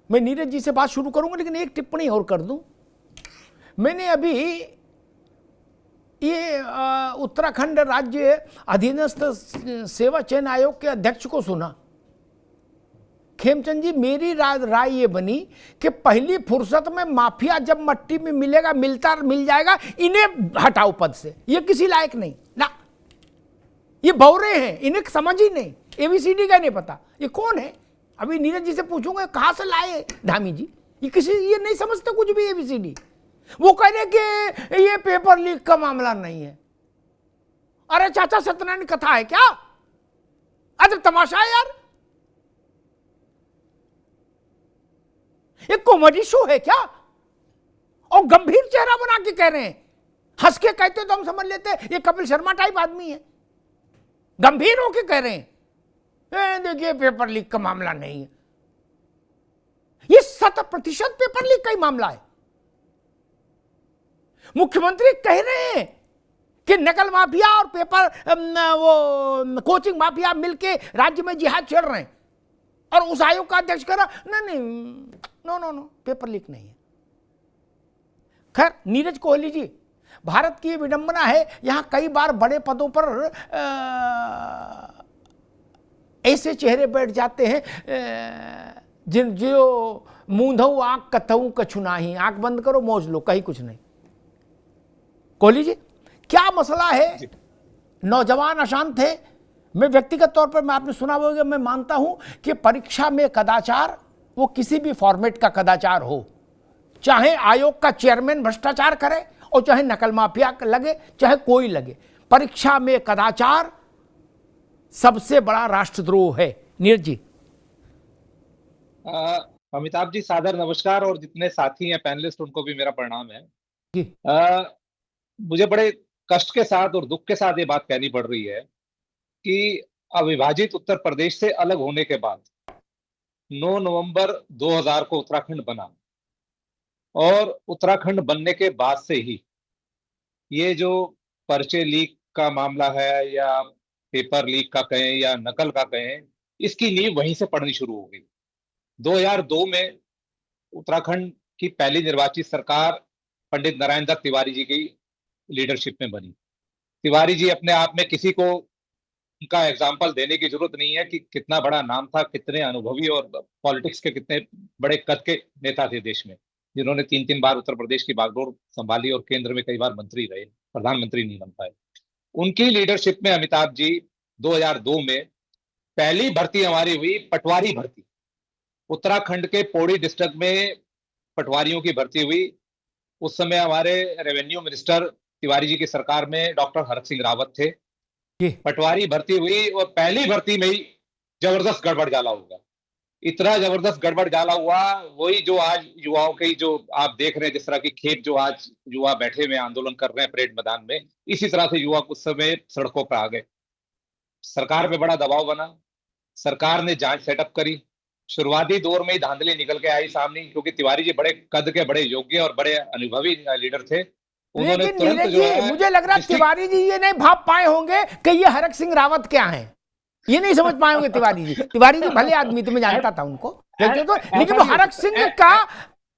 मैं नीरज जी से बात शुरू करूंगा, लेकिन एक टिप्पणी और कर दूं। मैंने अभी ये उत्तराखंड राज्य अधीनस्थ सेवा चयन आयोग के अध्यक्ष को सुना। खेमचंद जी, मेरी राय ये बनी कि पहली फुर्सत में माफिया जब मट्टी में मिलेगा, मिल जाएगा, इन्हें हटाओ पद से। ये किसी लायक नहीं ना, ये बौरे हैं, इन्हें समझ ही नहीं, एबीसीडी का नहीं पता ये कौन है। अभी नीरज जी से पूछूंगा कहां से लाए धामी जी, ये नहीं समझते कुछ भी एबीसीडी। वो कह रहे कि ये पेपर लीक का मामला नहीं है। अरे चाचा सत्यनारायण कथा है क्या? अरे तमाशा है यार, ये कॉमेडी शो है क्या? और गंभीर चेहरा बना के कह रहे हैं, हंस के कहते तो हम समझ लेते ये कपिल शर्मा टाइप आदमी है। गंभीर होके कह रहे हैं देखिए पेपर लीक का मामला नहीं है। ये 100% पेपर लीक का ही मामला है। मुख्यमंत्री कह रहे हैं कि नकल माफिया और पेपर वो कोचिंग माफिया मिलके राज्य में जिहाद छेड़ रहे हैं, और उस आयोग का अध्यक्ष कह रहा नहीं नो पेपर लीक नहीं है। खैर नीरज कोहली जी, भारत की विडंबना है, यहां कई बार बड़े पदों पर ऐसे चेहरे बैठ जाते हैं जिन जो मूंधऊ आंख कथऊ कछुनाही, आंख बंद करो मौज लो, कहीं कुछ नहीं। कोहली जी, क्या मसला है? नौजवान अशांत थे। मैं व्यक्तिगत तौर पर, मैं आपने सुना होगा, मैं मानता हूं कि परीक्षा में कदाचार, वो किसी भी फॉर्मेट का कदाचार हो, चाहे आयोग का चेयरमैन भ्रष्टाचार करे और चाहे नकल माफिया लगे, चाहे कोई लगे, परीक्षा में कदाचार सबसे बड़ा राष्ट्रद्रोह है। नीरज जी। अमिताभ जी, सादर नमस्कार, और जितने साथी हैं पैनलिस्ट उनको भी मेरा प्रणाम है। मुझे बड़े कष्ट के साथ और दुख के साथ ये बात कहनी पड़ रही है कि अविभाजित उत्तर प्रदेश से अलग होने के बाद 9 नवंबर 2000 को उत्तराखंड बना, और उत्तराखंड बनने के बाद से ही ये जो पर्चे लीक का मामला है, या पेपर लीक का कहें या नकल का कहें, इसकी नींव वहीं से पड़नी शुरू हो गई। 2002 में उत्तराखंड की पहली निर्वाचित सरकार पंडित नारायण दत्त तिवारी जी की लीडरशिप में बनी। तिवारी जी अपने आप में किसी को उनका एग्जाम्पल देने की जरूरत नहीं है कि कितना बड़ा नाम था, कितने अनुभवी और पॉलिटिक्स के कितने बड़े कद के नेता थे देश में, जिन्होंने 3-3 बार उत्तर प्रदेश की बागडोर संभाली और केंद्र में कई बार मंत्री रहे, प्रधानमंत्री नहीं बन पाए। उनकी लीडरशिप में अमिताभ जी 2002 में पहली भर्ती हमारी हुई, पटवारी भर्ती। उत्तराखंड के पौड़ी डिस्ट्रिक्ट में पटवारियों की भर्ती हुई। उस समय हमारे रेवेन्यू मिनिस्टर तिवारी जी की सरकार में डॉक्टर हरक सिंह रावत थे। पटवारी भर्ती हुई और पहली भर्ती में ही जबरदस्त गड़बड़ जाला हुआ। इतना जबरदस्त गड़बड़ जाला हुआ, वही जो आज युवाओं की जो आप देख रहे हैं, जिस तरह की खेप जो आज युवा बैठे हुए आंदोलन कर रहे हैं परेड मैदान में, इसी तरह से युवा उस समय सड़कों पर आ गए। सरकार पे बड़ा दबाव बना, सरकार ने जांच सेटअप करी। शुरुआती दौर में ही धांधली निकल के आई सामने, क्योंकि तिवारी जी बड़े कद के, बड़े योग्य और बड़े अनुभवी लीडर थे। उन्होंने तुरंत जो है, मुझे लग रहा है तिवारी जी ये नहीं भाप पाए होंगे कि ये हरक सिंह रावत क्या है, ये नहीं समझ पाए होंगे तिवारी जी। तिवारी जी भले आदमी थे, मैं जानता था उनको, लेकिन वो हरक सिंह का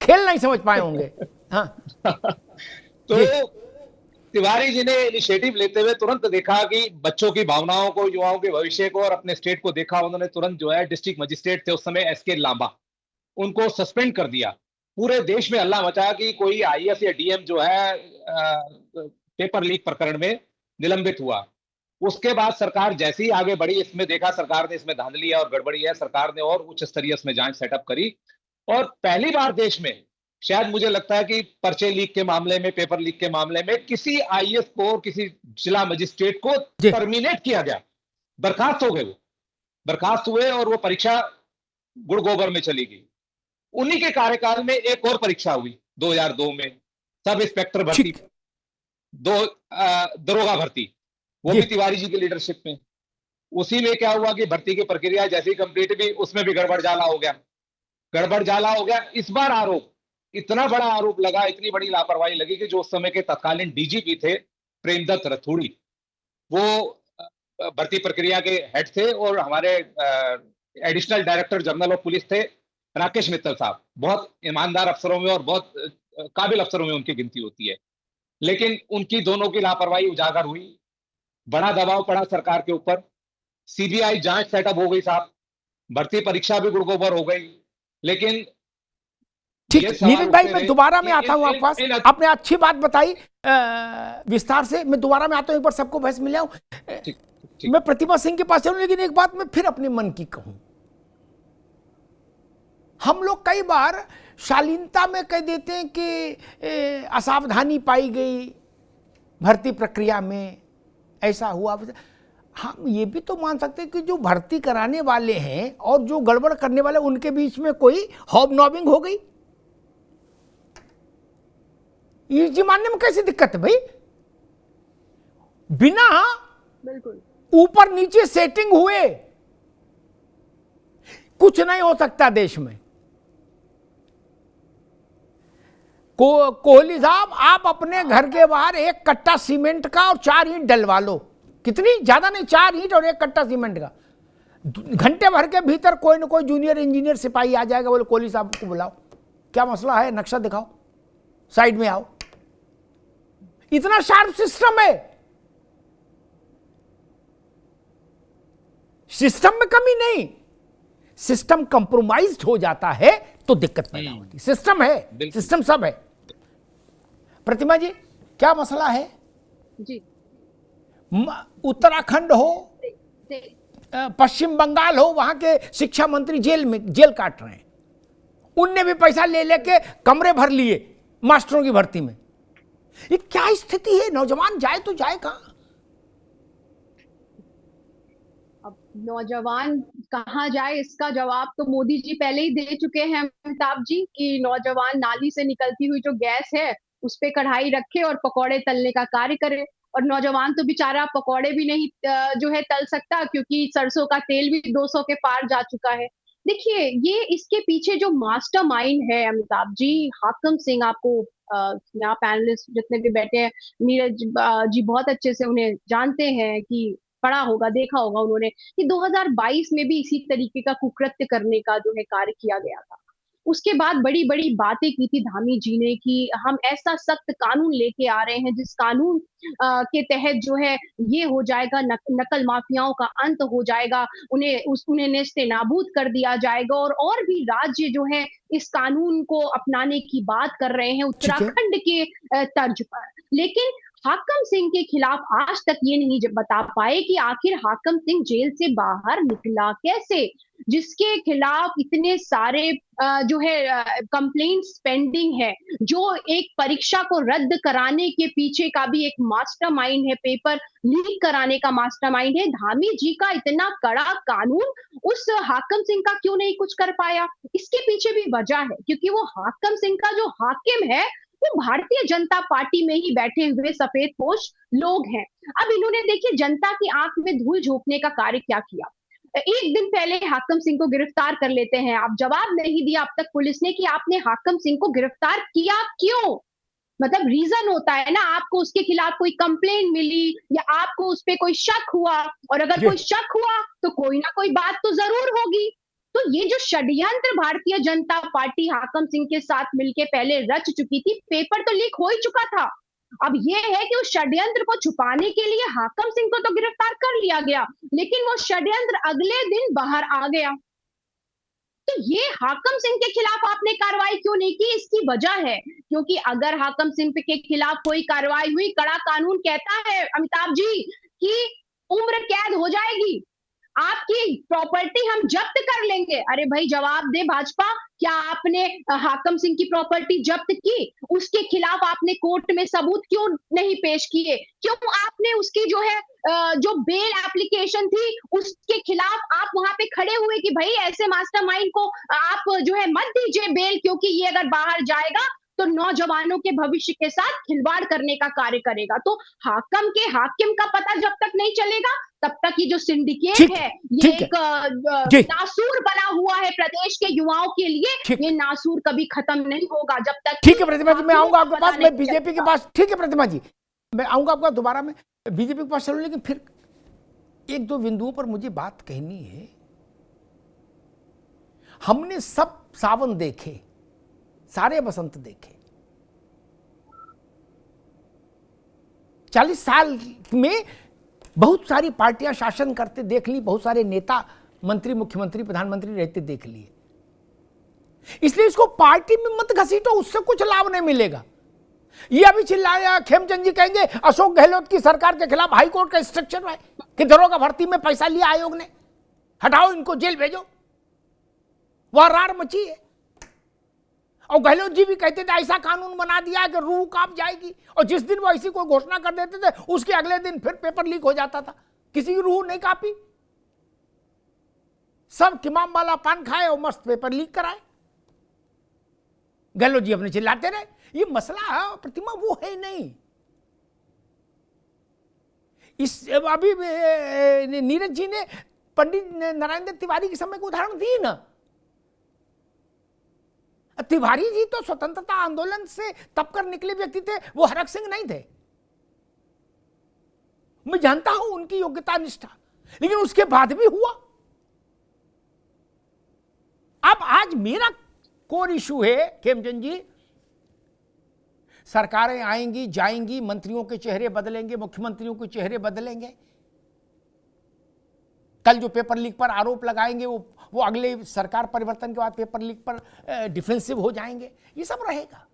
खेल नहीं समझ पाए होंगे। हाँ तो तिवारी जी ने इनिशिएटिव लेते हुए तुरंत देखा कि बच्चों की भावनाओं को, युवाओं के भविष्य को और अपने स्टेट को देखा। उन्होंने तुरंत जो है डिस्ट्रिक्ट मजिस्ट्रेट थे उस समय एसके लांबा, उनको सस्पेंड कर दिया। पूरे देश में हल्ला मचा कि कोई आईएएस या डीएम जो है पेपर लीक प्रकरण में निलंबित हुआ। उसके बाद सरकार जैसे ही आगे बढ़ी, इसमें देखा सरकार ने इसमें धांधली है और गड़बड़ी है, सरकार ने और उच्च स्तरीय इसमें जांच सेटअप करी, और पहली बार देश में, शायद मुझे लगता है कि पर्चे लीक के मामले में, पेपर लीक के मामले में किसी आईएएस को और किसी जिला मजिस्ट्रेट को टर्मिनेट किया गया, बर्खास्त हो गए। वो बर्खास्त हुए और वो परीक्षा गुड़ गोबर में चली गई। उन्हीं के कार्यकाल में एक और परीक्षा हुई 2002 में, सब इंस्पेक्टर भर्ती, दरोगा भर्ती, वो भी तिवारी जी की लीडरशिप में। उसी में क्या हुआ कि भर्ती की प्रक्रिया जैसी कंप्लीट भी, उसमें भी गड़बड़ जाला हो गया, गड़बड़ जाला हो गया। इस बार आरोप, इतना बड़ा आरोप लगा, इतनी बड़ी लापरवाही लगी कि जो उस समय के तत्कालीन डीजीपी थे प्रेमदत्त रथोड़ी, वो भर्ती प्रक्रिया के हेड थे, और हमारे additional director general of police थे राकेश मित्तल साहब बहुत ईमानदार अफसरों में और बहुत काबिल अफसरों में उनकी गिनती होती है, लेकिन उनकी दोनों की लापरवाही उजागर हुई, बड़ा दबाव पड़ा सरकार के ऊपर, सीबीआई जांच सेटअप हो गई साहब, भर्ती परीक्षा भी गुड़गोबर हो गई। लेकिन ठीक, ये सवाल नीरज भाई उठते मैं रहे दोबारा में कि आता हूं आपके पास, आपने अच्छी बात बताई विस्तार से, मैं दोबारा में आता हूं, एक बार सबको बहस में ले आऊं। ठीक ठीक मैं प्रतिभा सिंह के पास चलूं, लेकिन एक बात मैं फिर अपने मन की कहूं। हम लोग कई बार शालीनता में कह देते हैं कि असावधानी पाई गई भर्ती प्रक्रिया में, ऐसा हुआ। हम ये भी तो मान सकते हैं कि जो भर्ती कराने वाले हैं और जो गड़बड़ करने वाले, उनके बीच में कोई हॉबनॉबिंग हो गई। ये मानने में कैसी दिक्कत है भाई? बिना बिल्कुल ऊपर नीचे सेटिंग हुए कुछ नहीं हो सकता देश में। कोहली साहब, आप अपने घर के बाहर एक कट्टा सीमेंट का और 4 ईंट डलवा लो, कितनी ज्यादा नहीं, 4 ईंट और एक कट्टा सीमेंट का, घंटे भर के भीतर कोई ना कोई जूनियर इंजीनियर सिपाही आ जाएगा, बोले कोहली साहब को बुलाओ, क्या मसला है, नक्शा दिखाओ, साइड में आओ। इतना शार्प सिस्टम है, सिस्टम में कमी नहीं, सिस्टम कंप्रोमाइज्ड हो जाता है तो दिक्कत पैदा होती है। सिस्टम है, सिस्टम सब है। प्रतिमा जी, क्या मसला है? जी, उत्तराखंड हो, पश्चिम बंगाल हो, वहां के शिक्षा मंत्री जेल काट रहे हैं, उनने भी पैसा ले लेके कमरे भर लिए मास्टरों की भर्ती में। ये क्या स्थिति है? नौजवान जाए तो जाए कहां? अब नौजवान कहाँ जाए, इसका जवाब तो मोदी जी पहले ही दे चुके हैं अमिताभ जी, कि नौजवान नाली से निकलती हुई जो गैस है उस पे कढ़ाई रखे और पकौड़े तलने का कार्य करे। और नौजवान तो बेचारा पकौड़े भी नहीं जो है तल सकता, क्योंकि सरसों का तेल भी 200 के पार जा चुका है। देखिए, ये इसके पीछे जो मास्टरमाइंड है अमिताभ जी, हाकम सिंह, आपको यहाँ पैनलिस्ट जितने भी बैठे हैं, नीरज जी बहुत अच्छे से उन्हें जानते हैं, कि पढ़ा होगा, देखा होगा उन्होंने, कि 2022 में भी इसी तरीके का कुकृत्य करने का जो है कार्य किया गया था। उसके बाद बड़ी बड़ी बातें की थी धामी जी ने, कि हम ऐसा सख्त कानून लेके आ रहे हैं जिस कानून के तहत जो है ये हो जाएगा, नकल माफियाओं का अंत हो जाएगा, उन्हें नेस्ते नाबूद कर दिया जाएगा। और भी राज्य जो है इस कानून को अपनाने की बात कर रहे हैं उत्तराखंड के तर्ज पर। लेकिन हाकम सिंह के खिलाफ आज तक ये नहीं बता पाए कि आखिर हाकम सिंह जेल से बाहर निकला कैसे, जिसके खिलाफ इतने सारे जो है कंप्लेंट्स पेंडिंग है, जो एक परीक्षा को रद्द कराने के पीछे का भी एक मास्टरमाइंड है, पेपर लीक कराने का मास्टरमाइंड है। धामी जी का इतना कड़ा कानून उस हाकम सिंह का क्यों नहीं कुछ कर पाया? इसके पीछे भी वजह है, क्योंकि वो हाकम सिंह का जो हाकिम है वो भारतीय जनता पार्टी में ही बैठे हुए सफेद पोश लोग हैं। अब इन्होंने देखिए जनता की आंख में धूल झोंकने का कार्य क्या किया। एक दिन पहले हाकम सिंह को गिरफ्तार कर लेते हैं, आप जवाब नहीं दिया अब तक पुलिस ने कि आपने हाकम सिंह को गिरफ्तार किया क्यों। मतलब रीजन होता है ना, आपको उसके खिलाफ कोई कंप्लेन मिली या आपको उस पर कोई शक हुआ, और अगर कोई शक हुआ तो कोई ना कोई बात तो जरूर होगी। तो ये जो षड्यंत्र भारतीय जनता पार्टी हाकम सिंह के साथ मिलके पहले रच चुकी थी, पेपर तो लीक हो ही चुका था। अब ये है कि उस षड्यंत्र को छुपाने के लिए हाकम सिंह को तो गिरफ्तार कर लिया गया, लेकिन वो षड्यंत्र अगले दिन बाहर आ गया। तो ये हाकम सिंह के खिलाफ आपने कार्रवाई क्यों नहीं की? इसकी वजह है क्योंकि अगर हाकम सिंह के खिलाफ कोई कार्रवाई हुई, कड़ा कानून कहता है अमिताभ जी कि उम्र कैद हो जाएगी, आपकी प्रॉपर्टी हम जब्त कर लेंगे। अरे भाई जवाब दे भाजपा, क्या आपने हाकम सिंह की प्रॉपर्टी जब्त की? उसके खिलाफ आपने कोर्ट में सबूत क्यों नहीं पेश किए? क्यों आपने उसकी जो है जो बेल एप्लीकेशन थी उसके खिलाफ आप वहां पे खड़े हुए कि भाई ऐसे मास्टरमाइंड को आप जो है मत दीजिए बेल, क्योंकि ये अगर बाहर जाएगा तो नौजवानों के भविष्य के साथ खिलवाड़ करने का कार्य करेगा। तो हाकिम का पता जब तक नहीं चलेगा तब तक ये जो सिंडिकेट है ये एक नासूर बना हुआ है प्रदेश के युवाओं के लिए, ये नासूर कभी खत्म नहीं होगा जब तक। ठीक है प्रतिमा जी, मैं आऊंगा आपके पास, मैं बीजेपी के पास। ठीक है प्रतिमा जी, मैं आऊंगा आपका दोबारा, मैं बीजेपी के पास चलूं, लेकिन फिर एक दो बिंदुओं पर मुझे बात कहनी है। हमने सब सावन देखे, सारे बसंत देखे। 40 साल में बहुत सारी पार्टियां शासन करते देख ली, बहुत सारे नेता मंत्री, मुख्यमंत्री, प्रधानमंत्री रहते देख लिए। इसलिए इसको पार्टी में मत घसीटो, उससे कुछ लाभ नहीं मिलेगा। ये अभी चिल्लाया, खेमचंद जी कहेंगे अशोक गहलोत की सरकार के खिलाफ हाईकोर्ट का स्ट्रक्चर है कि दरोगा भर्ती में पैसा लिया आयोग ने, हटाओ इनको, जेल भेजो। वह रार मची है। और गहलोत जी भी कहते थे ऐसा कानून बना दिया कि रूह कांप जाएगी, और जिस दिन वो ऐसी कोई घोषणा कर देते थे उसके अगले दिन फिर पेपर लीक हो जाता था। किसी की रूह नहीं कांपी, सब किमाम वाला पान खाए और मस्त पेपर लीक कराए। गहलोत जी अपने चिल्लाते रहे। ये मसला प्रतिमा वो है नहीं। इस अभी नीरज जी ने पंडित नारायण तिवारी के समय को उदाहरण दी ना। तिवारी जी तो स्वतंत्रता आंदोलन से तप कर निकले व्यक्ति थे, वो हरक सिंह नहीं थे। मैं जानता हूं उनकी योग्यता निष्ठा, लेकिन उसके बाद भी हुआ। अब आज मेरा कोर इशू है खेमचंद जी, सरकारें आएंगी जाएंगी, मंत्रियों के चेहरे बदलेंगे, मुख्यमंत्रियों के चेहरे बदलेंगे। कल जो पेपर लीक पर आरोप लगाएंगे वो अगले सरकार परिवर्तन के बाद पेपर लीक पर डिफेंसिव हो जाएंगे। ये सब रहेगा,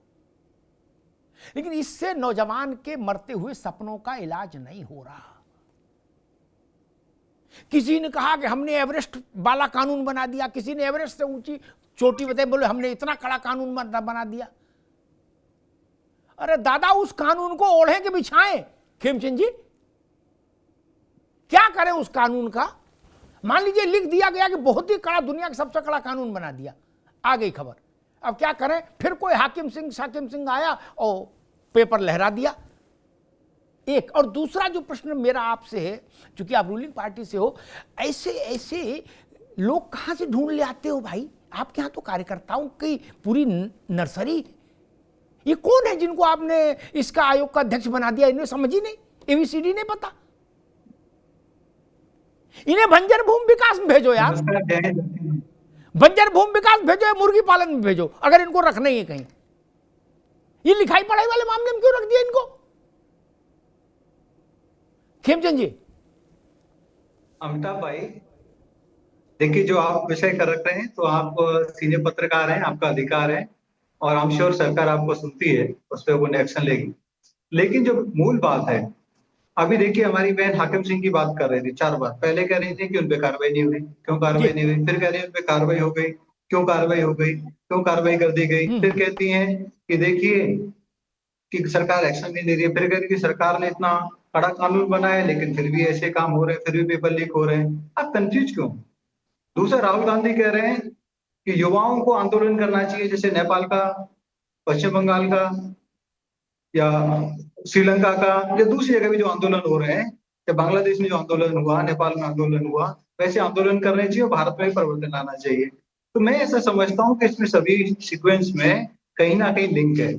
लेकिन इससे नौजवान के मरते हुए सपनों का इलाज नहीं हो रहा। किसी ने कहा कि हमने एवरेस्ट वाला कानून बना दिया, किसी ने एवरेस्ट से ऊंची चोटी बताई, बोले हमने इतना कड़ा कानून बना दिया। अरे दादा, उस कानून को ओढ़े के बिछाएं। खेमचंद जी क्या करें उस कानून का? मान लीजिए लिख दिया गया कि बहुत ही कड़ा, दुनिया का सबसे कड़ा कानून बना दिया, आ गई खबर। अब क्या करें? फिर कोई हाकिम सिंह आया और पेपर लहरा दिया। एक और दूसरा जो प्रश्न मेरा आपसे है, क्योंकि आप रूलिंग पार्टी से हो, ऐसे लोग कहां से ढूंढ ले आते हो भाई? आपके यहां तो कार्यकर्ताओं की पूरी नर्सरी। ये कौन है जिनको आपने इसका आयोग का अध्यक्ष बना दिया? इन्हें समझ ही नहीं, एबीसीडी नहीं पता। इन्हें बंजर भूमि विकास में भेजो यार, बंजर भूमि विकास भेजो या मुर्गी पालन में भेजो, अगर इनको रखना ही है कहीं। ये लिखाई पढ़ाई वाले मामले में क्यों रख दिया इनको? खेमचंद जी। अमिताभ भाई, देखिए जो आप विषय कर रख रहे हैं, तो आप सीनियर पत्रकार हैं, आपका अधिकार है, और आई एम श्योर सरकार आपको सुनती है, उस पर वो एक्शन लेगी। लेकिन जो मूल बात है, अभी देखिए हमारी बहन हाकिम सिंह की बात कर रही थी 4 बार। पहले कह रही थी कि उन पे कार्रवाई नहीं हुई, क्यों कार्रवाई नहीं हुई? फिर कह रही है उन पे कार्रवाई हो गई, क्यों कार्रवाई हो गई, क्यों कार्रवाई कर दी गई? फिर कहती हैं कि देखिए कि सरकार एक्शन नहीं दे रही है। फिर कहती है कि सरकार ने इतना कड़ा कानून बनाया लेकिन फिर भी ऐसे काम हो रहे हैं, फिर भी पेपर लीक हो रहे हैं। आप कंफ्यूज क्यों? दूसरा, राहुल गांधी कह रहे हैं कि युवाओं को आंदोलन करना चाहिए, जैसे नेपाल का, पश्चिम बंगाल का, या श्रीलंका का, या दूसरी जगह भी जो आंदोलन हो रहे हैं, या बांग्लादेश में जो आंदोलन हुआ, नेपाल में आंदोलन हुआ, वैसे आंदोलन करने चाहिए और भारत में भी परिवर्तन लाना चाहिए। तो मैं ऐसा समझता हूँ कि इसमें सभी सीक्वेंस में कहीं ना कहीं लिंक है।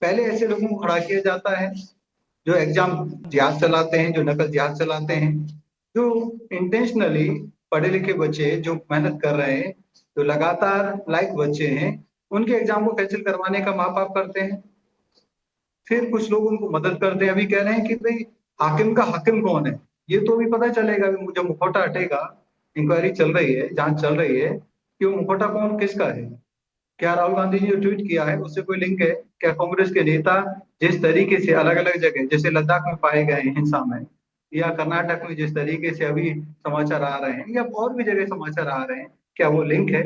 पहले ऐसे लोगों को खड़ा किया जाता है जो एग्जाम जिहाद चलाते हैं, जो नकल जिहाद चलाते हैं, जो इंटेंशनली पढ़े लिखे बच्चे जो मेहनत कर रहे हैं, जो लगातार लायक बच्चे हैं, उनके एग्जाम को कैंसिल करवाने का माँ बाप करते हैं। फिर कुछ लोग उनको मदद करते हैं। अभी कह रहे हैं कि भाई हाकिम का हाकिम कौन है, ये तो अभी पता चलेगा। जब मुखौटा हटेगा, इंक्वायरी चल रही है, जांच चल रही है कि वो मुखौटा कौन किसका है। क्या राहुल गांधी जी जो ट्वीट किया है उससे कोई लिंक है? क्या कांग्रेस के नेता जिस तरीके से अलग अलग जगह, जैसे लद्दाख में पाए गए हिंसा में, या कर्नाटक में जिस तरीके से अभी समाचार आ रहे हैं, या और भी जगह समाचार आ रहे हैं, क्या वो लिंक है?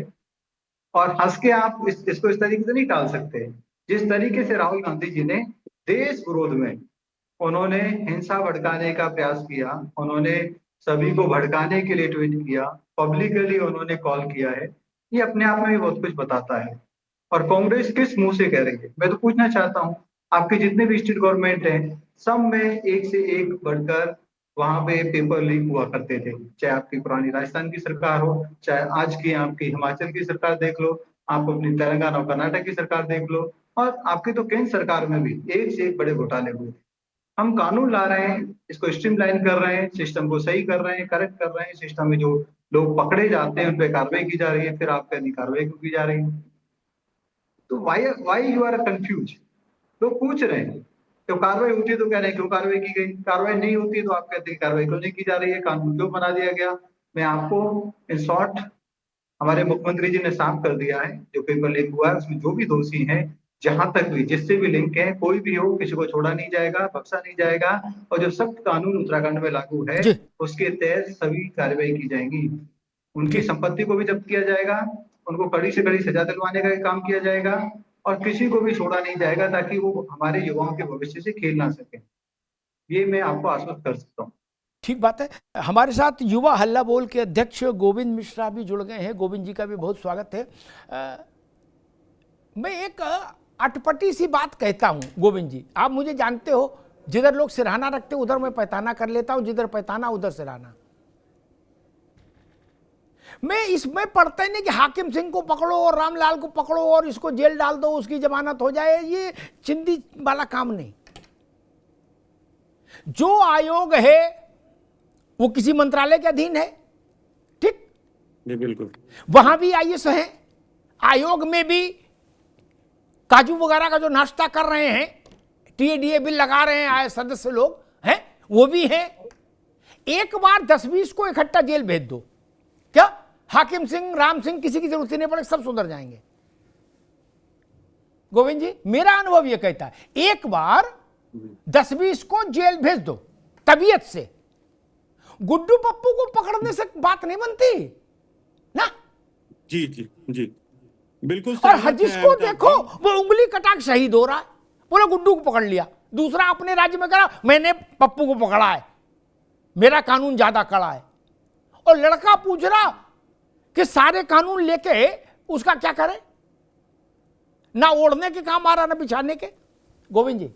और हंस के आप इसको इस तरीके से नहीं टाल सकते। जिस तरीके से राहुल गांधी जी ने देश विरोध में उन्होंने हिंसा भड़काने का प्रयास किया, उन्होंने सभी को भड़काने के लिए ट्वीट किया, पब्लिकली उन्होंने कॉल किया है, ये अपने आप में भी बहुत कुछ बताता है। और कांग्रेस किस मुंह से कह रही है? मैं तो पूछना चाहता हूँ, आपके जितने भी स्टेट गवर्नमेंट हैं, सब में एक से एक बढ़कर वहां पे पेपर लीक हुआ करते थे। चाहे आपकी पुरानी राजस्थान की सरकार हो, चाहे आज की आपकी हिमाचल की सरकार देख लो, आप अपनी तेलंगाना और कर्नाटक की सरकार देख लो, और आपकी तो केंद्र सरकार में भी एक से एक बड़े घोटाले हुए थे। हम कानून ला रहे हैं, इसको स्ट्रीमलाइन कर रहे हैं, सिस्टम को सही कर रहे हैं, करेक्ट कर रहे हैं, सिस्टम में जो लोग पकड़े जाते हैं उन पे कार्रवाई की जा रही है, फिर आप पे नहीं कार्रवाई क्यों की जा रही है? तो वाई यू आर कंफ्यूज? लोग पूछ रहे हैं, तो कार्रवाई होती है तो कह रहे हैं क्यों कार्रवाई की गई, कार्रवाई नहीं होती है तो आप कहते हैं कार्रवाई क्यों नहीं की जा रही है, कानून क्यों बना दिया गया? मैं आपको इन शॉर्ट, हमारे मुख्यमंत्री जी ने साफ कर दिया है, जो पेपर लीक हुआ है उसमें जो भी दोषी हैं, जहां तक भी जिससे भी लिंक है, कोई भी हो, किसी को छोड़ा नहीं जाएगा, बख्शा नहीं जाएगा, और जो सख्त कानून उत्तराखंड में लागू है जी उसके तहत सभी कार्रवाई की जाएगी। उनकी संपत्ति को भी जब्त किया जाएगा, उनको कड़ी से कड़ी सजा दिलवाने का काम किया जाएगा, और किसी को भी छोड़ा नहीं जाएगा ताकि वो हमारे युवाओं के भविष्य से खेल ना सके। ये मैं आपको आश्वस्त कर सकता हूँ। ठीक बात है। हमारे साथ युवा हल्ला बोल के अध्यक्ष गोविंद मिश्रा भी जुड़ गए हैं। गोविंद जी का भी बहुत स्वागत है। मैं एक अटपटी सी बात कहता हूं गोविंद जी, आप मुझे जानते हो, जिधर लोग सिरहाना रखते उधर मैं पैताना कर लेता हूं, जिधर पैताना उधर सिरहाना। मैं इसमें पढ़ता ही नहीं कि हाकिम सिंह को पकड़ो और रामलाल को पकड़ो और इसको जेल डाल दो, उसकी जमानत हो जाए, ये चिंदी वाला काम नहीं। जो आयोग है वो किसी मंत्रालय के अधीन है, ठीक? जी बिल्कुल। वहां भी आईएएस है, आयोग में भी काजू वगैरह का जो नाश्ता कर रहे हैं, टीएडीए बिल लगा रहे हैं सदस्य लोग हैं, वो भी हैं। एक बार 10-20 को इकट्ठा जेल भेज दो, क्या हाकिम सिंह, राम सिंह, किसी की जरूरत नहीं पड़े, सब सुधर जाएंगे। गोविंद जी, मेरा अनुभव यह कहता है, एक बार 10-20 को जेल भेज दो तबीयत से, गुड्डू पप्पू को पकड़ने से बात नहीं बनती ना। जी जी जी बिल्कुल। और जिसको देखो वो उंगली कटा के शहीद हो रहा है, बोले गुड्डू को पकड़ लिया, दूसरा अपने राज्य में करा मैंने पप्पू को पकड़ा है, मेरा कानून ज्यादा कड़ा है। और लड़का पूछ रहा कि सारे कानून लेके उसका क्या करे, ना ओढ़ने के काम आ रहा ना बिछाने के। गोविंद जी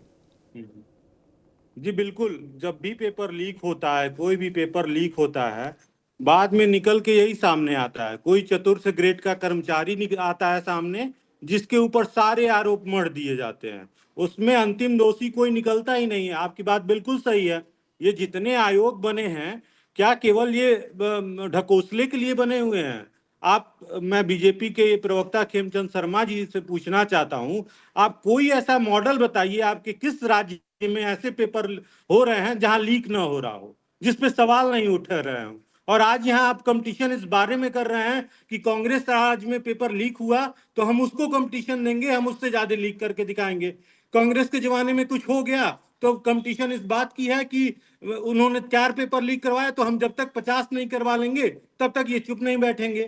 जी बिल्कुल। जब भी पेपर लीक होता है, कोई भी पेपर लीक होता है, बाद में निकल के यही सामने आता है, कोई चतुर्थ ग्रेड का कर्मचारी आता है सामने, जिसके ऊपर सारे आरोप मढ़ दिए जाते हैं, उसमें अंतिम दोषी कोई निकलता ही नहीं है। आपकी बात बिल्कुल सही है। ये जितने आयोग बने हैं, क्या केवल ये ढकोसले के लिए बने हुए हैं? मैं बीजेपी के प्रवक्ता खेमचंद शर्मा जी से पूछना चाहता हूं, आप कोई ऐसा मॉडल बताइए, आपके किस राज्य में ऐसे पेपर हो रहे हैं जहां लीक ना हो रहा हो, जिसपे सवाल नहीं उठ रहे हो? और आज यहाँ आप कंपटीशन इस बारे में कर रहे हैं कि कांग्रेस राज में पेपर लीक हुआ तो हम उसको कंपटीशन देंगे, हम उससे ज्यादा लीक करके दिखाएंगे। कांग्रेस के जमाने में कुछ हो गया तो कंपटीशन इस बात की है कि उन्होंने 4 पेपर लीक करवाए, तो हम जब तक 50 नहीं करवा लेंगे तब तक ये चुप नहीं बैठेंगे।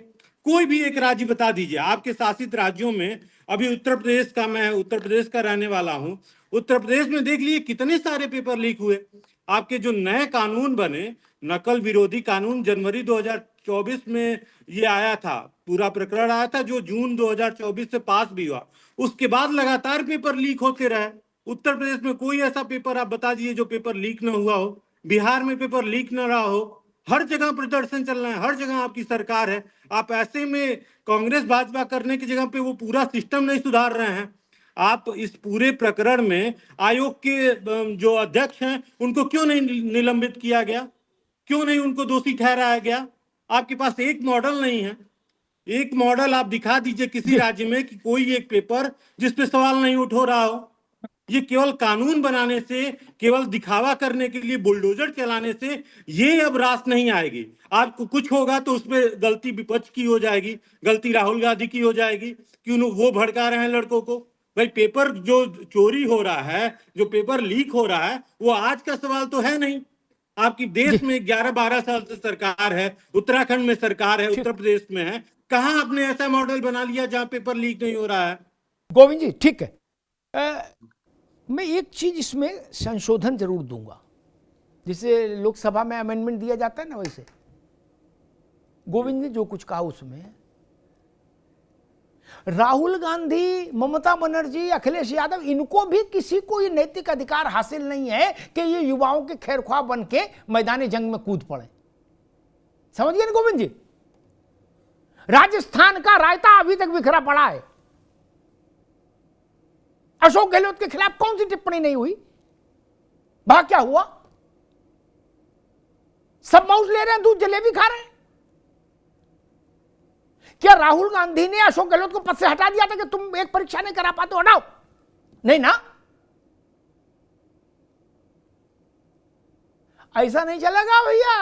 कोई भी एक राज्य बता दीजिए आपके शासित राज्यों में। अभी उत्तर प्रदेश का, मैं उत्तर प्रदेश का रहने वाला हूं, उत्तर प्रदेश में देख लीजिए कितने सारे पेपर लीक हुए। आपके जो नए कानून बने, नकल विरोधी कानून, जनवरी 2024 में ये आया था, पूरा प्रकरण आया था, जो जून 2024 से पास भी हुआ। उसके बाद लगातार पेपर लीक होते रहे। उत्तर प्रदेश में कोई ऐसा पेपर आप बता दीजिए जो पेपर लीक ना हुआ हो। बिहार में पेपर लीक ना रहा हो। हर जगह प्रदर्शन चल रहे हैं, हर जगह आपकी सरकार है। आप ऐसे में कांग्रेस भाजपा करने की जगह पे वो पूरा सिस्टम नहीं सुधार रहे हैं। आप इस पूरे प्रकरण में आयोग के जो अध्यक्ष हैं उनको क्यों नहीं निलंबित किया गया, क्यों नहीं उनको दोषी ठहराया गया? आपके पास एक मॉडल नहीं है। एक मॉडल आप दिखा दीजिए किसी राज्य में कि कोई एक पेपर जिस पे सवाल नहीं उठ हो रहा हो। ये केवल कानून बनाने से, केवल दिखावा करने के लिए बुलडोजर चलाने से ये अब रास नहीं आएगी। आपको कुछ होगा तो उसमें गलती विपक्ष की हो जाएगी, गलती राहुल गांधी की हो जाएगी, क्यों वो भड़का रहे हैं लड़कों को। भाई पेपर जो चोरी हो रहा है, जो पेपर लीक हो रहा है, वो आज का सवाल तो है नहीं। आपकी देश में 11-12 साल से सरकार है, उत्तराखंड में सरकार है, उत्तर प्रदेश में है, कहां आपने ऐसा मॉडल बना लिया जहां पेपर लीक नहीं हो रहा है? गोविंद जी ठीक है, मैं एक चीज इसमें संशोधन जरूर दूंगा, जिसे लोकसभा में अमेंडमेंट दिया जाता है ना, वैसे गोविंद ने जो कुछ कहा उसमें राहुल गांधी, ममता बनर्जी, अखिलेश यादव, इनको भी किसी को ये नैतिक अधिकार हासिल नहीं है कि ये युवाओं के खैरख्वाह बन के मैदानी जंग में कूद पड़े। समझ गए ना गोविंद जी? राजस्थान का रायता अभी तक बिखरा पड़ा है। अशोक गहलोत के खिलाफ कौन सी टिप्पणी नहीं हुई? वहां क्या हुआ? सब माउस ले रहे हैं, दूध जलेबी खा रहे हैं। क्या राहुल गांधी ने अशोक गहलोत को पद से हटा दिया था कि तुम एक परीक्षा नहीं करा पाते, हटाओ? नहीं ना, ऐसा नहीं चलेगा भैया।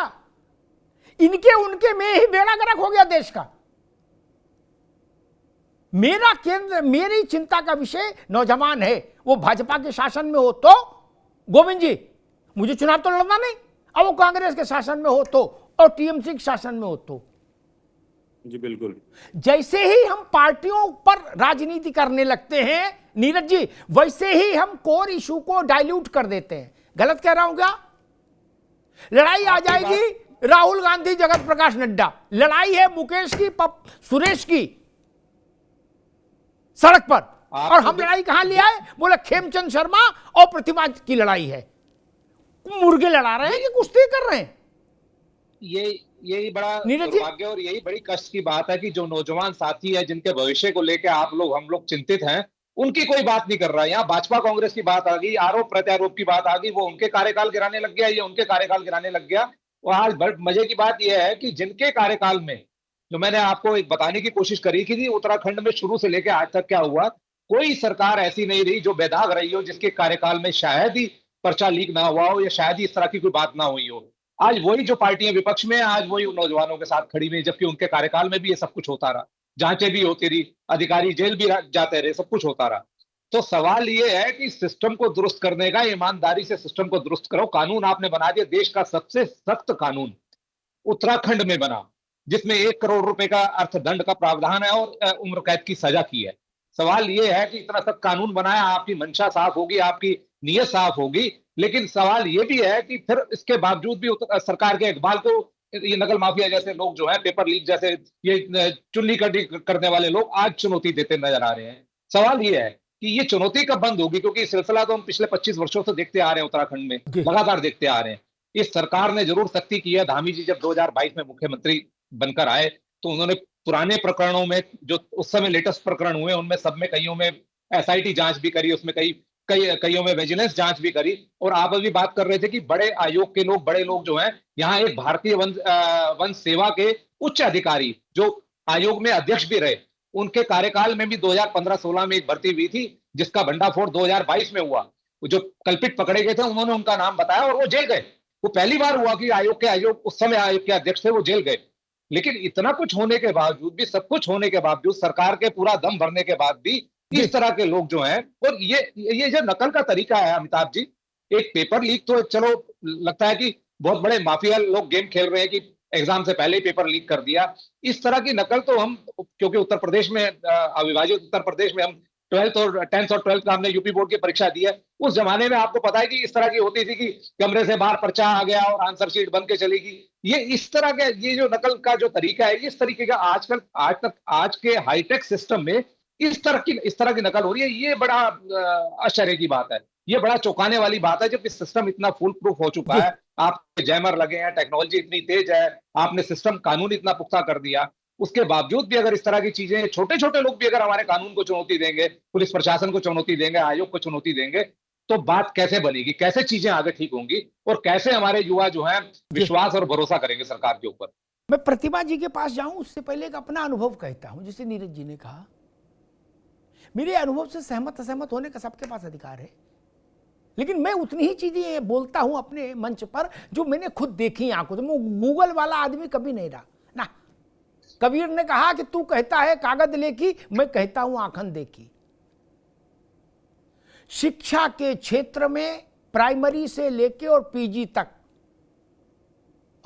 इनके उनके में ही बेड़ा गर्क हो गया देश का। मेरा केंद्र, मेरी चिंता का विषय नौजवान है। वो भाजपा के शासन में हो तो गोविंद जी मुझे चुनाव तो लड़ना नहीं, अब वो कांग्रेस के शासन में हो तो, और टीएमसी के शासन में हो तो। जी बिल्कुल। जैसे ही हम पार्टियों पर राजनीति करने लगते हैं नीरज जी, वैसे ही हम कोर इशू को डाइल्यूट कर देते हैं। गलत कह रहा हूं क्या? लड़ाई आ जाएगी राहुल गांधी जगत प्रकाश नड्डा, लड़ाई है मुकेश की सुरेश की सड़क पर, और हम लड़ाई कहां ले आए? बोले खेमचंद शर्मा और प्रतिमा की लड़ाई है। मुर्गे लड़ा रहे हैं कि कुश्ती कर रहे हैं? यही बड़ा दुर्भाग्य और यही बड़ी कष्ट की बात है कि जो नौजवान साथी है जिनके भविष्य को लेकर आप लोग, हम लोग चिंतित हैं, उनकी कोई बात नहीं कर रहा है। यहाँ भाजपा कांग्रेस की बात आ गई, आरोप प्रत्यारोप की बात आ गई, वो उनके कार्यकाल गिराने लग गया, ये उनके कार्यकाल गिराने लग गया। और आज बड़े मजे की बात यह है कि जिनके कार्यकाल में, जो मैंने आपको एक बताने की कोशिश करी कि उत्तराखंड में शुरू से लेकर आज तक क्या हुआ, कोई सरकार ऐसी नहीं रही जो बेदाग रही हो, जिसके कार्यकाल में शायद ही पर्चा लीक ना हुआ हो या शायद ही इस तरह की कोई बात ना हुई हो। आज वही जो पार्टियां विपक्ष में, आज वही नौजवानों के साथ खड़ी हुई, जबकि उनके कार्यकाल में भी ये सब कुछ होता रहा, जांचें भी होती रही, अधिकारी जेल भी जाते रहे, सब कुछ होता रहा। तो सवाल ये है कि सिस्टम को दुरुस्त करने का, ईमानदारी से सिस्टम को दुरुस्त करो। कानून आपने बना दिया, देश का सबसे सख्त कानून उत्तराखंड में बना, जिसमें 1 करोड़ रुपए का अर्थदंड का प्रावधान है और उम्र कैद की सजा की है। सवाल ये है कि इतना सख्त कानून बनाया, आपकी मंशा साफ होगी, आपकी नीयत साफ होगी, लेकिन सवाल ये भी है कि फिर इसके बावजूद भी सरकार के इकबाल को ये नकल माफिया जैसे लोग जो है, पेपर लीक जैसे ये चुन्नी कटी करने वाले लोग आज चुनौती देते नजर आ रहे हैं। सवाल ये है कि ये चुनौती कब बंद होगी, क्योंकि सिलसिला तो हम पिछले 25 वर्षों से देखते आ रहे हैं, उत्तराखंड में लगातार देखते आ रहे हैं। इस सरकार ने जरूर सख्ती की है। धामी जी जब 2022 में मुख्यमंत्री बनकर आए तो उन्होंने पुराने प्रकरणों में, जो उस समय लेटेस्ट प्रकरण हुए, उनमें सब में कईयों में एसआईटी जांच भी करी, उसमें कईयों में विजिलेंस जांच भी करी। और आप अभी बात कर रहे थे कि बड़े आयोग के लोग, बड़े लोग जो हैं, यहाँ एक भारतीय वन सेवा के उच्च अधिकारी जो आयोग में अध्यक्ष भी रहे, उनके कार्यकाल में भी 2015-16 में एक भर्ती हुई थी, जिसका भंडाफोड़ 2022 में हुआ। जो कल्पित पकड़े गए थे उन्होंने उनका नाम बताया और वो जेल गए। वो पहली बार हुआ कि आयोग उस समय आयोग के अध्यक्ष थे, वो जेल गए। लेकिन इतना कुछ होने के बावजूद भी, सब कुछ होने के बावजूद, सरकार के पूरा दम भरने के बाद भी इस तरह के लोग जो हैं, और ये जो नकल का तरीका है अमिताभ जी, एक पेपर लीक तो चलो लगता है कि बहुत बड़े माफिया लोग गेम खेल रहे हैं कि एग्जाम से पहले ही पेपर लीक कर दिया। इस तरह की नकल तो हम, क्योंकि उत्तर प्रदेश में, अविभाजित उत्तर प्रदेश में हम 12th और 10th और 12th का हमने यूपी बोर्ड की परीक्षा दी है। उस जमाने में आपको पता है कि इस तरह की होती थी कि कमरे से बाहर पर्चा आ गया और आंसर शीट बन के चलेगी। ये इस तरह के, ये जो नकल का जो तरीका है, इस तरीके का आज के हाईटेक सिस्टम में इस तरह की नकल हो रही है। ये बड़ा आश्चर्य की बात है, ये बड़ा चौंकाने वाली बात है, जब सिस्टम इतना फुल प्रूफ हो चुका है, आप जैमर लगे हैं, टेक्नोलॉजी इतनी तेज है, आपने सिस्टम कानून इतना पुख्ता कर दिया, उसके बावजूद भी अगर इस तरह की चीजें, छोटे छोटे लोग भी अगर हमारे कानून को चुनौती देंगे, पुलिस प्रशासन को चुनौती देंगे, आयोग को चुनौती देंगे, तो बात कैसे बनेगी, कैसे चीजें आगे ठीक होंगी, और कैसे हमारे युवा जो है विश्वास और भरोसा करेंगे सरकार के ऊपर। मैं प्रतिमा जी के पास जाऊं उससे पहले एक अपना अनुभव कहता हूं। जैसे नीरज जी ने कहा, मेरे अनुभव से सहमत असहमत होने का सबके पास अधिकार है, लेकिन मैं उतनी ही चीजें बोलता हूं अपने मंच पर जो मैंने खुद देखी आंखों से। मैं गूगल वाला आदमी कभी नहीं रहा ना। कबीर ने कहा कि तू कहता है कागज लेकी, मैं कहता हूं आंखन देखी। शिक्षा के क्षेत्र में प्राइमरी से लेके और पीजी तक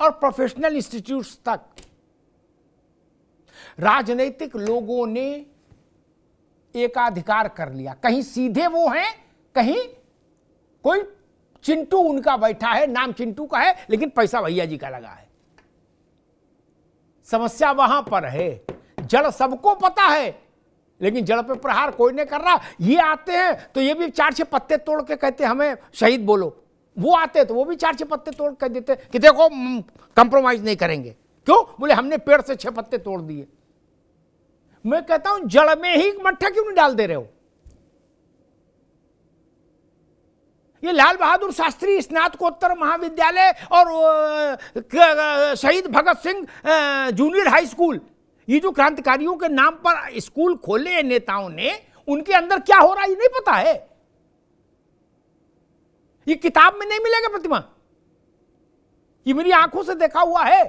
और प्रोफेशनल इंस्टीट्यूट्स तक राजनीतिक लोगों ने एकाधिकार कर लिया। कहीं सीधे वो हैं, कहीं कोई चिंटू उनका बैठा है, नाम चिंटू का है, लेकिन पैसा भैया जी का लगा है। समस्या वहां पर है। जड़ सबको पता है, लेकिन जड़ पे प्रहार कोई नहीं कर रहा। ये आते हैं तो ये भी 4-6 पत्ते तोड़ के कहते हमें शहीद बोलो, वो आते तो वो भी 4-6 पत्ते तोड़ कर देते कि देखो कंप्रोमाइज नहीं करेंगे। क्यों? बोले हमने पेड़ से 6 पत्ते तोड़ दिए। मैं कहता हूं जड़ में ही मट्ठा क्यों नहीं डाल दे रहे हो? ये लाल बहादुर शास्त्री स्नातकोत्तर महाविद्यालय और शहीद Bhagat Singh junior high school, ये जो क्रांतिकारियों के नाम पर स्कूल खोले हैं नेताओं ने, उनके अंदर क्या हो रहा है ये नहीं पता है। ये किताब में नहीं मिलेगा प्रतिमा, ये मेरी आंखों से देखा हुआ है।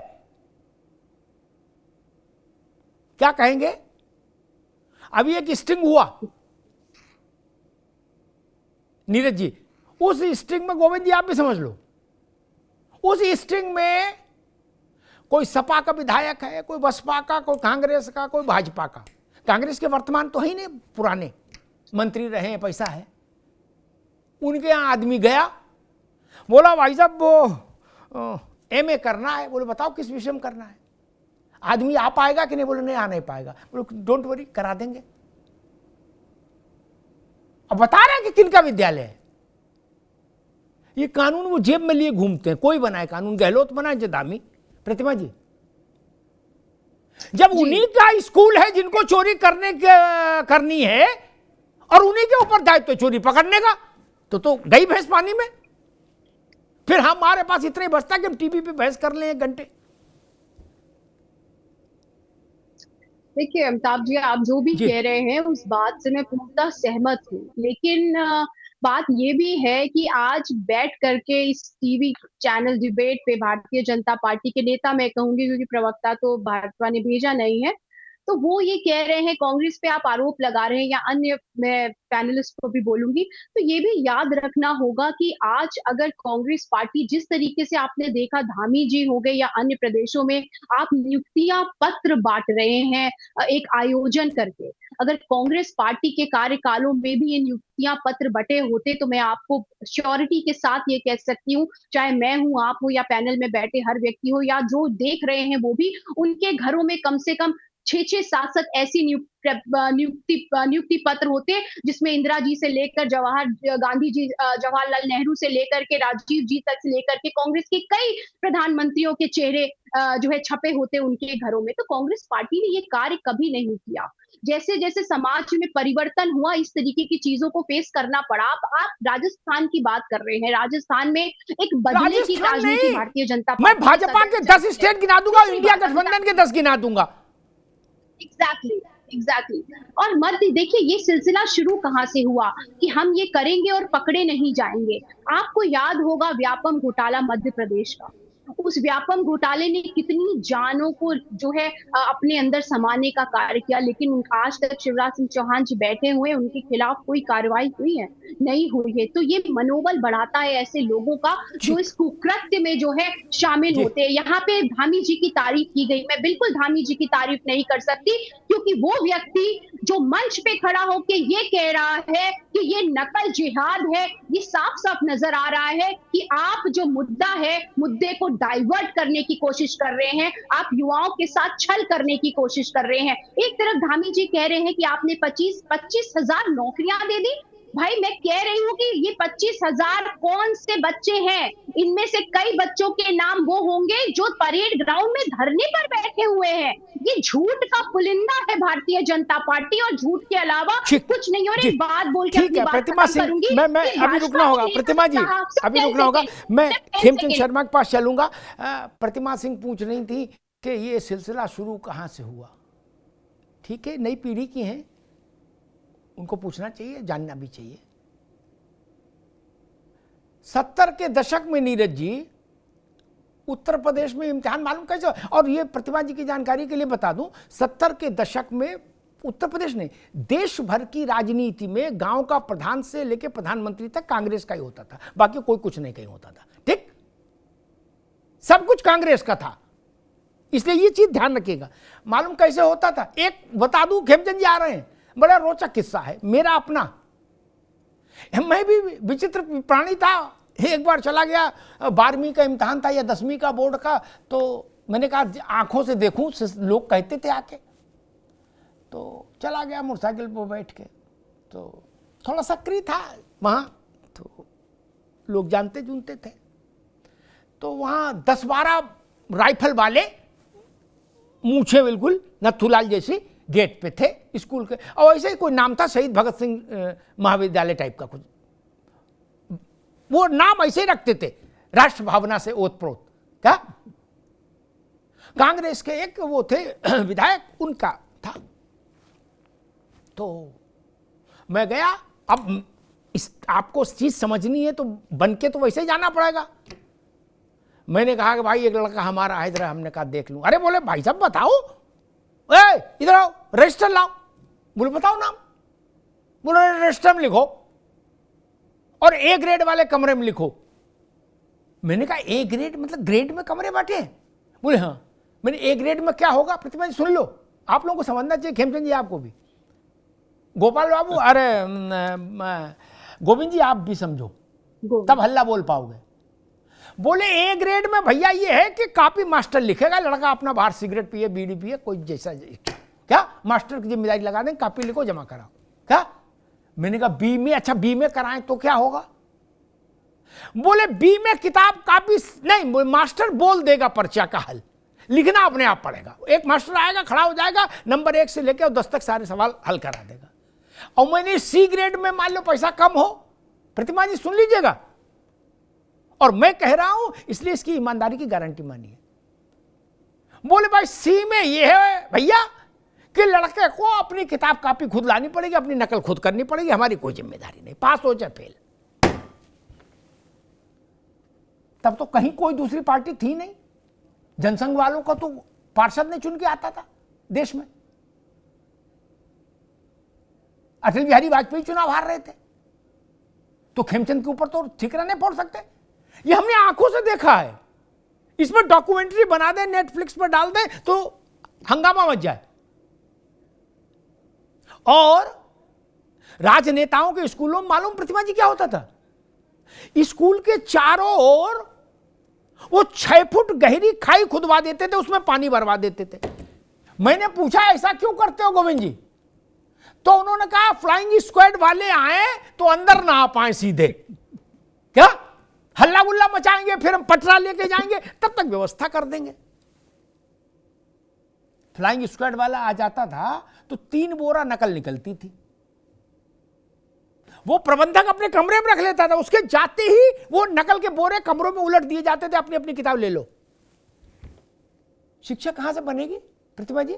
क्या कहेंगे? अभी एक स्टिंग हुआ नीरज जी, उस स्टिंग में गोविंद जी आप भी समझ लो, उस स्टिंग में कोई सपा का विधायक है, कोई बसपा का, कोई कांग्रेस का, कोई भाजपा का। कांग्रेस के वर्तमान तो ही नहीं, पुराने मंत्री रहे हैं, पैसा है। उनके यहां आदमी गया, बोला भाई साहब वो एमए करना है। बोले बताओ किस विषय में करना है? आदमी आ पाएगा कि नहीं? बोले नहीं, आ नहीं पाएगा। बोले डोंट वरी, करा देंगे। अब बता रहा है कि किनका विद्यालय है। ये कानून वो जेब में लिए घूमते हैं। कोई बनाए कानून, गहलोत बनाए, जदामी, प्रतिमा जी। जब उन्हीं का स्कूल है जिनको चोरी करनी है और उन्हीं के ऊपर दायित्व चोरी पकड़ने का, तो गई भैंस पानी में। फिर हमारे पास इतना ही बचता कि हम टीवी पे बहस कर लें 1 घंटे। देखिए अमिताभ जी, आप जो भी कह रहे हैं उस बात से मैं पूर्णतः सहमत हूँ, लेकिन बात ये भी है कि आज बैठ करके इस टीवी चैनल डिबेट पे भारतीय जनता पार्टी के नेता, मैं कहूंगी क्योंकि प्रवक्ता तो भाजपा ने भेजा नहीं है, तो वो ये कह रहे हैं, कांग्रेस पे आप आरोप लगा रहे हैं, या अन्य मैं पैनलिस्ट को भी बोलूंगी, तो ये भी याद रखना होगा कि आज अगर कांग्रेस पार्टी जिस तरीके से आपने देखा, धामी जी हो गए या अन्य प्रदेशों में आप नियुक्तियां पत्र बांट रहे हैं एक आयोजन करके, अगर कांग्रेस पार्टी के कार्यकालों में भी ये नियुक्तियां पत्र बटे होते, तो मैं आपको श्योरिटी के साथ ये कह सकती हूँ, चाहे मैं हूँ, आप हो, या पैनल में बैठे हर व्यक्ति हो, या जो देख रहे हैं वो भी, उनके घरों में कम से कम 6-6, 7-7 ऐसी नियुक्ति पत्र होते, जिसमें इंदिरा जी से लेकर गांधी जी, जवाहरलाल नेहरू से लेकर के राजीव जी तक से लेकर के कांग्रेस के कई प्रधानमंत्रियों के चेहरे जो है छपे होते उनके घरों में। तो कांग्रेस पार्टी ने ये कार्य कभी नहीं किया। जैसे जैसे समाज में परिवर्तन हुआ, इस तरीके की चीजों को फेस करना पड़ा। आप राजस्थान की बात कर रहे हैं, राजस्थान में एक बदले की राजनीति भारतीय जनता पार्टी, मैं भाजपा के 10 स्टेट गिना दूंगा, इंडिया गठबंधन के 10 गिना दूंगा। एग्जैक्टली। और मध्य, देखिए ये सिलसिला शुरू कहां से हुआ कि हम ये करेंगे और पकड़े नहीं जाएंगे। आपको याद होगा व्यापम घोटाला मध्य प्रदेश का, उस व्यापम घोटाले ने कितनी जानों को जो है अपने अंदर समाने का कार्य किया, लेकिन आज तक शिवराज सिंह चौहान जी बैठे हुए, उनके खिलाफ कोई कार्रवाई हुई है? नहीं हुई है। तो ये मनोबल बढ़ाता है ऐसे लोगों का जो इस कुकृत्य में जो है शामिल होते हैं। यहाँ पे धामी जी की तारीफ की गई, मैं बिल्कुल धामी जी की तारीफ नहीं कर सकती, क्योंकि वो व्यक्ति जो मंच पे खड़ा होके ये कह रहा है कि ये नकल जिहाद है, ये साफ साफ नजर आ रहा है कि आप जो मुद्दा है, मुद्दे को डाइवर्ट करने की कोशिश कर रहे हैं, आप युवाओं के साथ छल करने की कोशिश कर रहे हैं। एक तरफ धामी जी कह रहे हैं कि आपने 25,000 नौकरियां दे दी। भाई मैं कह रही हूँ कि ये 25,000 कौन से बच्चे हैं? इनमें से कई बच्चों के नाम वो होंगे जो परेड ग्राउंड में धरने पर बैठे हुए हैं। ये झूठ का पुलिंदा है भारतीय जनता पार्टी, और झूठ के अलावा कुछ नहीं। और एक बात बोल के अपनी बात प्रतिमा सिंह, मैं अभी रुकना होगा, प्रतिमा जी अभी रुकना होगा, मैं खेमचंद शर्मा के पास चलूंगा। प्रतिमा सिंह पूछ रही थी कि ये सिलसिला शुरू कहाँ से हुआ। ठीक है, नई पीढ़ी की हैं, उनको पूछना चाहिए, जानना भी चाहिए। 70 के दशक में नीरज जी उत्तर प्रदेश में इम्तिहान मालूम कैसे, और ये प्रतिभा जी की जानकारी के लिए बता दूं, 70 के दशक में उत्तर प्रदेश ने देश भर की राजनीति में गांव का प्रधान से लेकर प्रधानमंत्री तक कांग्रेस का ही होता था, बाकी कोई कुछ नहीं कहीं होता था। ठीक, सब कुछ कांग्रेस का था, इसलिए ये चीज ध्यान रखिएगा। मालूम कैसे होता था, एक बता दूं, खेमचंद जी आ रहे हैं, बड़ा रोचक किस्सा है मेरा अपना। मैं भी विचित्र प्राणी था, एक बार चला गया, 12वीं का इम्तिहान था या 10वीं का बोर्ड का, तो मैंने कहा आंखों से देखूं, लोग कहते थे आके, तो चला गया मोटरसाइकिल पर बैठ के, तो थोड़ा सक्रिय था वहाँ, तो लोग जानते जुनते थे, तो वहाँ 10-12 राइफल वाले मूछे बिल्कुल नथुलाल जैसी गेट पे थे स्कूल के, और ऐसे ही कोई नाम था, शहीद भगत सिंह महाविद्यालय टाइप का कुछ, वो नाम ऐसे ही रखते थे, राष्ट्र भावना से ओतप्रोत। क्या कांग्रेस के एक वो थे विधायक, उनका था। तो मैं गया, अब आपको चीज समझनी है तो बन के तो वैसे ही जाना पड़ेगा। मैंने कहा कि भाई एक लड़का हमारा है इधर, हमने कहा देख लूं। अरे बोले भाई साहब बताओ, इधर आओ, रजिस्टर लाओ। बोले बताओ नाम। बोले रजिस्टर में लिखो और ए ग्रेड वाले कमरे में लिखो। मैंने कहा ए ग्रेड मतलब ग्रेड में कमरे बांटे हैं? बोले हाँ। मैंने ए ग्रेड में क्या होगा? प्रतिमा जी सुन लो, आप लोगों को समझना चाहिए, खेमचंद जी आपको भी, गोपाल बाबू, अरे गोविंद जी आप भी समझो, तब हल्ला बोल पाओगे। बोले ए ग्रेड में भैया ये है कि कॉपी मास्टर लिखेगा, लड़का अपना बाहर सिगरेट पिए, बीड़ी पिए, कोई जैसा क्या मास्टर की जिम्मेदारी लगा दें, कॉपी लिखो जमा कराओ। क्या? मैंने कहा बी में, अच्छा बी में कराएं तो क्या होगा? बोले बी में किताब कॉपी नहीं, मास्टर बोल देगा पर्चा का हल, लिखना अपने आप पड़ेगा। एक मास्टर आएगा, खड़ा हो जाएगा, नंबर 1 से लेकर 10 तक सारे सवाल हल करा देगा। और मैंने सी ग्रेड में मान लो पैसा कम हो, प्रतिमा जी सुन लीजिएगा, और मैं कह रहा हूं इसलिए इसकी ईमानदारी की गारंटी मानिए। बोले भाई सी में यह है भैया कि लड़के को अपनी किताब कॉपी खुद लानी पड़ेगी, अपनी नकल खुद करनी पड़ेगी, हमारी कोई जिम्मेदारी नहीं, पास हो चाहे फेल। तब तो कहीं कोई दूसरी पार्टी थी नहीं, जनसंघ वालों का तो पार्षद नहीं चुन के आता था देश में। अटल बिहारी वाजपेयी चुनाव हार रहे थे, तो खेमचंद के ऊपर तो ठिकरा नहीं फोड़ सकते। ये हमने आंखों से देखा है। इसमें डॉक्यूमेंट्री बना दें, नेटफ्लिक्स पर डाल दें तो हंगामा मच जाए। और राजनेताओं के स्कूलों में मालूम प्रतिमा जी क्या होता था? स्कूल के चारों ओर वो 6 फुट गहरी खाई खुदवा देते थे, उसमें पानी भरवा देते थे। मैंने पूछा ऐसा क्यों करते हो गोविंद जी? तो उन्होंने कहा फ्लाइंग स्क्वाड वाले आए तो अंदर ना आ पाए सीधे, क्या हल्ला गुल्ला मचाएंगे, फिर हम पटरा लेके जाएंगे, तब तक व्यवस्था कर देंगे। फ्लाइंग स्क्वाड वाला आ जाता था तो 3 बोरा नकल निकलती थी, वो प्रबंधक अपने कमरे में रख लेता था, उसके जाते ही वो नकल के बोरे कमरों में उलट दिए जाते थे, अपनी अपनी किताब ले लो। शिक्षा कहां से बनेगी प्रतिभा जी?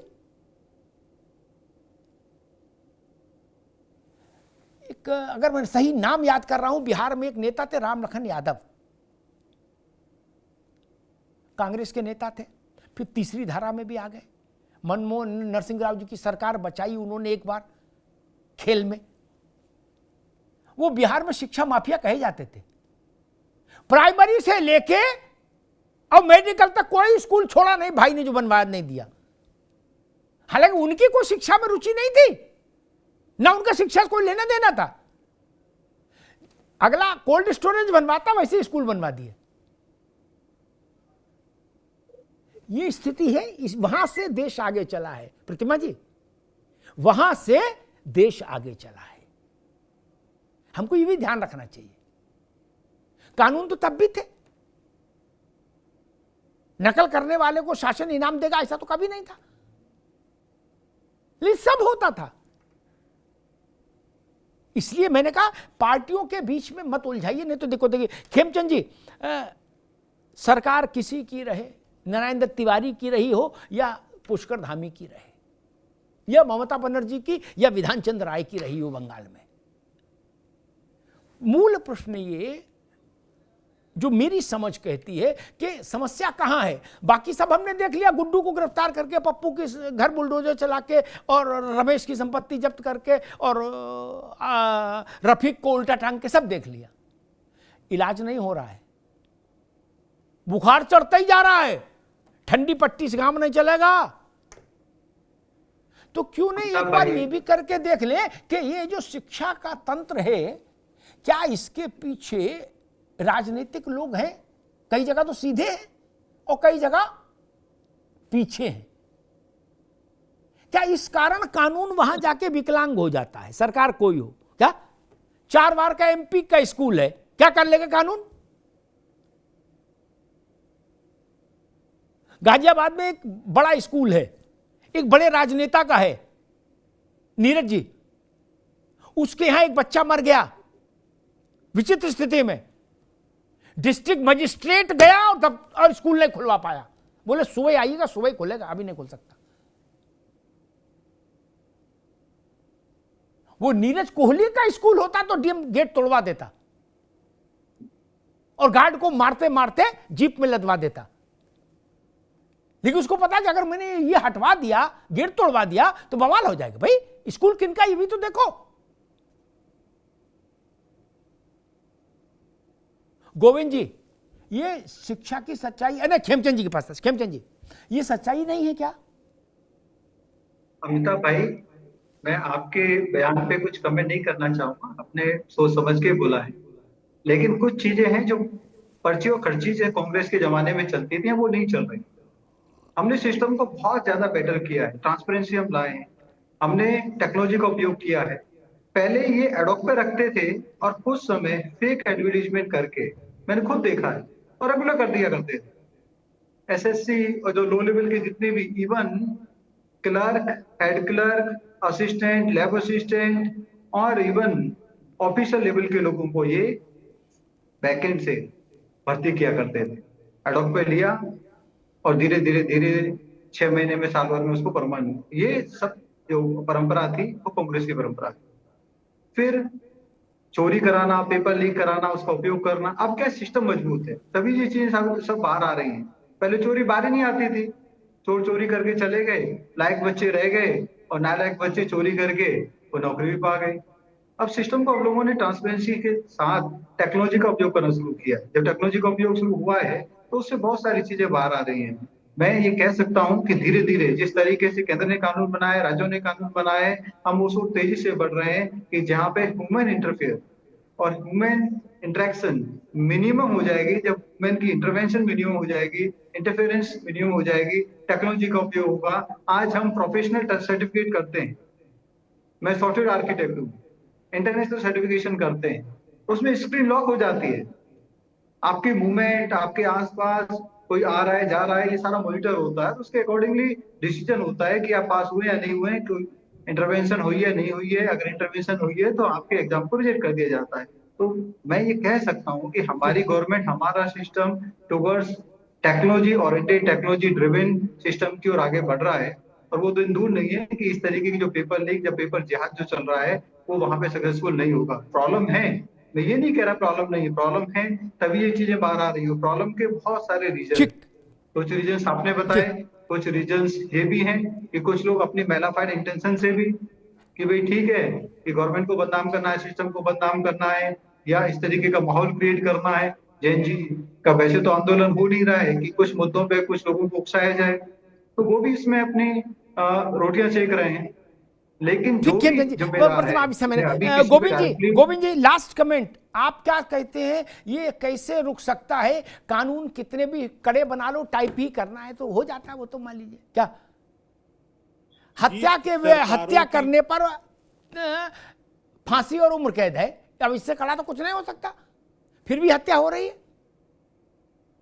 एक अगर मैं सही नाम याद कर रहा हूं, बिहार में एक नेता थे राम लखन यादव, कांग्रेस के नेता थे, फिर तीसरी धारा में भी आ गए। मनमोहन नरसिंह राव जी की सरकार बचाई उन्होंने एक बार खेल में। वो बिहार में शिक्षा माफिया कहे जाते थे। प्राइमरी से लेके और मेडिकल तक कोई स्कूल छोड़ा नहीं भाई ने जो बनवा नहीं दिया। हालांकि उनकी कोई शिक्षा में रुचि नहीं थी, ना उनका शिक्षा से कोई लेना देना था। अगला कोल्ड स्टोरेज बनवाता वैसे स्कूल बनवा दिए। ये स्थिति है, वहां से देश आगे चला है प्रतिमा जी, वहां से देश आगे चला है। हमको ये भी ध्यान रखना चाहिए। कानून तो तब भी थे, नकल करने वाले को शासन इनाम देगा ऐसा तो कभी नहीं था, लेकिन सब होता था। इसलिए मैंने कहा पार्टियों के बीच में मत उलझाइए, नहीं तो देखिए खेमचंद जी, सरकार किसी की रहे, नारायण दत्त तिवारी की रही हो या पुष्कर धामी की रहे, या ममता बनर्जी की या विधान चंद्र राय की रही हो बंगाल में, मूल प्रश्न ये जो मेरी समझ कहती है कि समस्या कहां है। बाकी सब हमने देख लिया, गुड्डू को गिरफ्तार करके, पप्पू के घर बुलडोजर चला के और रमेश की संपत्ति जब्त करके और रफीक को उल्टा टांग के सब देख लिया। इलाज नहीं हो रहा है, बुखार चढ़ता ही जा रहा है, ठंडी पट्टी से काम नहीं चलेगा। तो क्यों नहीं एक बार ये भी करके देख ले कि ये जो शिक्षा का तंत्र है, क्या इसके पीछे राजनीतिक लोग हैं? कई जगह तो सीधे हैं और कई जगह पीछे हैं। क्या इस कारण कानून वहां जाके विकलांग हो जाता है? सरकार कोई हो, क्या 4 बार का एमपी का स्कूल है, क्या कर लेगा कानून? गाजियाबाद में एक बड़ा स्कूल है, एक बड़े राजनेता का है, नीरज जी, उसके यहां एक बच्चा मर गया विचित्र स्थिति में, डिस्ट्रिक्ट मजिस्ट्रेट गया और तब और स्कूल नहीं खुलवा पाया, बोले सुबह आइएगा, सुबह ही खुलेगा, अभी नहीं खुल सकता। वो नीरज कोहली का स्कूल होता तो डीएम गेट तोड़वा देता और गार्ड को मारते मारते जीप में लदवा देता, लेकिन उसको पता कि अगर मैंने ये हटवा दिया, गेट तोड़वा दिया तो बवाल हो जाएगा। भाई स्कूल किनका, ये भी तो देखो। गोविंद जी, ये शिक्षा की सच्चाई है ना, खेमचंद जी के पास था। खेमचंद जी, ये सच्चाई नहीं है क्या? अमिताभ भाई, मैं आपके बयान पे कुछ कमेंट नहीं करना चाहूंगा, आपने सोच समझ के बोला है, लेकिन कुछ चीजें हैं जो पर्ची और खर्ची से कांग्रेस के जमाने में चलती थी वो नहीं चल रही। हमने सिस्टम को बहुत ज्यादा बेटर किया है, ट्रांसपेरेंसी हम लाए हैं, हमने टेक्नोलॉजी का उपयोग किया है। पहले ये एडोक पे रखते थे और कुछ समय फेक एडवर्टीजमेंट करके, मैंने खुद देखा है, और रेगुलर कर दिया करते थे। एसएससी और जो लो लेवल के जितने भी, even clerk, head clerk, assistant, lab assistant और इवन ऑफिसर लेवल के लोगों को ये बैकएंड से भर्ती किया करते थे। एडोक पे लिया और धीरे धीरे धीरे 6 महीने में, साल भर में उसको परमानेंट, ये सब जो परंपरा थी वो कांग्रेस की परंपरा थी। फिर चोरी कराना, पेपर लीक कराना, उसका उपयोग करना। अब क्या सिस्टम मजबूत है, तभी ये चीजें सब बाहर आ रही हैं। पहले चोरी बाहर ही नहीं आती थी, चोर चोरी करके चले गए, लायक बच्चे रह गए और नालायक बच्चे चोरी करके वो नौकरी भी पा गए। अब सिस्टम को अब लोगों ने ट्रांसपेरेंसी के साथ टेक्नोलॉजी का उपयोग करना शुरू किया। जब टेक्नोलॉजी का उपयोग शुरू हुआ है तो उससे बहुत सारी चीजें बाहर आ रही हैं। मैं ये कह सकता हूं कि धीरे धीरे जिस तरीके से केंद्र ने कानून बनाए, राज्यों ने कानून बनाए, हम उस ओर तेजी से बढ़ रहे हैं कि जहां पे ह्यूमन इंटरफेयर और ह्यूमन इंटरेक्शन मिनिमम हो जाएगी, जब ह्यूमन की इंटरवेंशन मिनिमम हो जाएगी, इंटरफेरेंस मिनिमम हो जाएगी, टेक्नोलॉजी का उपयोग होगा। आज हम प्रोफेशनल सर्टिफिकेट करते हैं, मैं सॉफ्टवेयर आर्किटेक्ट हूँ, इंटरनेशनल सर्टिफिकेशन करते हैं, उसमें स्क्रीन लॉक हो जाती है। आपके मूवमेंट, आपके आसपास कोई आ रहा है, जा रहा है, ये सारा मॉनिटर होता है, तो उसके अकॉर्डिंगली डिसीजन होता है कि आप पास हुए या नहीं हुए, कोई इंटरवेंशन हुई है नहीं हुई है। अगर इंटरवेंशन हुई है तो आपके एग्जाम को रिजेक्ट कर दिया जाता है। तो मैं ये कह सकता हूँ कि हमारी गवर्नमेंट, हमारा system towards technology oriented, technology driven system की ओर आगे बढ़ रहा है। और वो दिन दूर नहीं है कि इस तरीके की जो पेपर लीक, जब पेपर जिहाद जो चल रहा है वो वहां पे सक्सेसफुल नहीं होगा। प्रॉब्लम है, मैं ये नहीं कह रहा प्रॉब्लम नहीं है, प्रॉब्लम है, तभी ये चीजें बाहर आ रही हो। प्रॉब्लम के बहुत सारे रीजन, कुछ रीजन आपने बताए, कुछ रीजन ये भी हैं कि कुछ लोग अपनी मैलाफाइड इंटेंशन से भी, कि भाई ठीक है कि गवर्नमेंट को बदनाम करना है, सिस्टम को बदनाम करना है, या इस तरीके का माहौल क्रिएट करना है। जैन जी का वैसे तो आंदोलन हो नहीं रहा है कि कुछ मुद्दों पे कुछ लोगों को उकसाया जाए, तो वो भी इसमें अपनी रोटियां सेक रहे हैं। लेकिन जो भी जिम्मेदार है, गोविंद जी लास्ट कमेंट, आप क्या कहते हैं, ये कैसे रुक सकता है? कानून कितने भी कड़े बना लो, टाइप ही करना है तो हो जाता है, वो तो मान लीजिए क्या हत्या करने पर फांसी और उम्र कैद है, अब इससे कड़ा तो कुछ नहीं हो सकता, फिर भी हत्या हो रही है।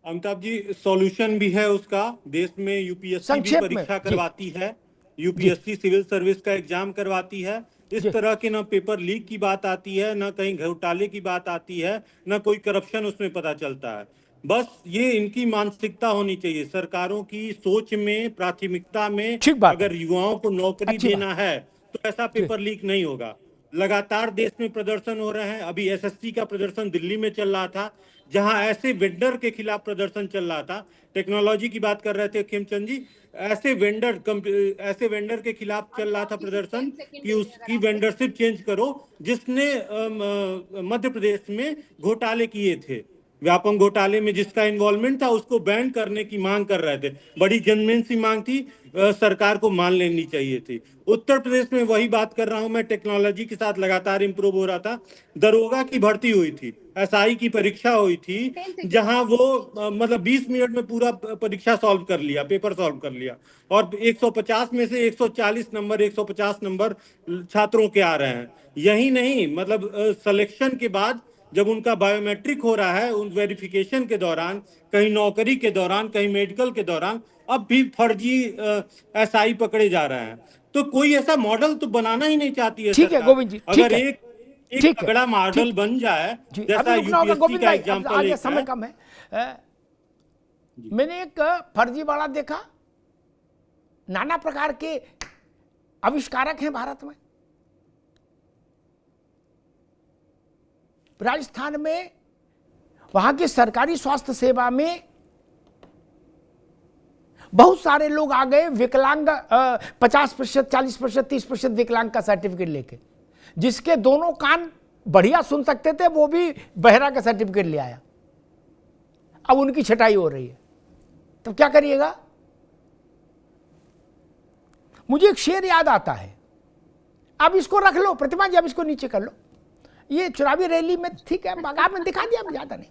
अमिताभ जी, सॉल्यूशन भी है उसका। देश में यूपीएससी भी परीक्षा करवाती है, यूपीएससी सिविल सर्विस का एग्जाम करवाती है। इस तरह के ना पेपर लीक की बात आती है, ना कहीं घोटाले की बात आती है, ना कोई करप्शन उसमें पता चलता है। बस ये इनकी मानसिकता होनी चाहिए, सरकारों की सोच में, प्राथमिकता में। अगर युवाओं को नौकरी देना है तो ऐसा पेपर लीक नहीं होगा। लगातार देश में प्रदर्शन हो रहे हैं। अभी एसएससी का प्रदर्शन दिल्ली में चल रहा था, जहां ऐसे वेंडर के खिलाफ प्रदर्शन चल रहा था। टेक्नोलॉजी की बात कर रहे थे खेमचंद जी, ऐसे वेंडर के खिलाफ चल रहा था प्रदर्शन कि उसकी वेंडरशिप चेंज करो, जिसने मध्य प्रदेश में घोटाले किए थे, व्यापम घोटाले में जिसका इन्वॉल्वमेंट था, उसको बैन करने की मांग कर रहे थे। बड़ी जनमेन सी मांग थी, सरकार को मान लेनी चाहिए थी। उत्तर प्रदेश में वही बात कर रहा हूं मैं, टेक्नोलॉजी के साथ लगातार इंप्रूव हो रहा था। दरोगा की भर्ती हुई थी, एसआई की परीक्षा हुई थी, जहां वो मतलब 20 मिनट में पूरा परीक्षा सॉल्व कर लिया, पेपर सॉल्व कर लिया, और 150 में से 140 नंबर, 150 नंबर छात्रों के आ रहे हैं। यही नहीं, मतलब सिलेक्शन के बाद जब उनका बायोमेट्रिक हो रहा है, उन वेरिफिकेशन के दौरान, कहीं नौकरी के दौरान, कहीं मेडिकल के दौरान, अब भी फर्जी एसआई पकड़े जा रहे हैं। तो कोई ऐसा मॉडल तो बनाना ही नहीं चाहती है। ठीक है गोविंद जी, अगर एक ठीक है, तगड़ा मॉडल ठीक। बन जाए, जी, जैसा अभी रुकना होगा यूपीएससी गोविंद का भाई, अब एग्जांपल आगे एक समय है। कम है। मैंने एक फर्जीवाड़ा देखा, नाना प्रकार के आविष्कारक हैं भारत में। राजस्थान में वहां की सरकारी स्वास्थ्य सेवा में बहुत सारे लोग आ गए विकलांग, 50%, 40%, 30% विकलांग का सर्टिफिकेट लेके, जिसके दोनों कान बढ़िया सुन सकते थे वो भी बहरा का सर्टिफिकेट ले आया। अब उनकी छटाई हो रही है, तो क्या करिएगा। मुझे एक शेर याद आता है, अब इसको रख लो प्रतिमा जी, अब इसको नीचे कर लो। ये चुनावी रैली में ठीक है, आपने दिखा दिया, ज्यादा नहीं।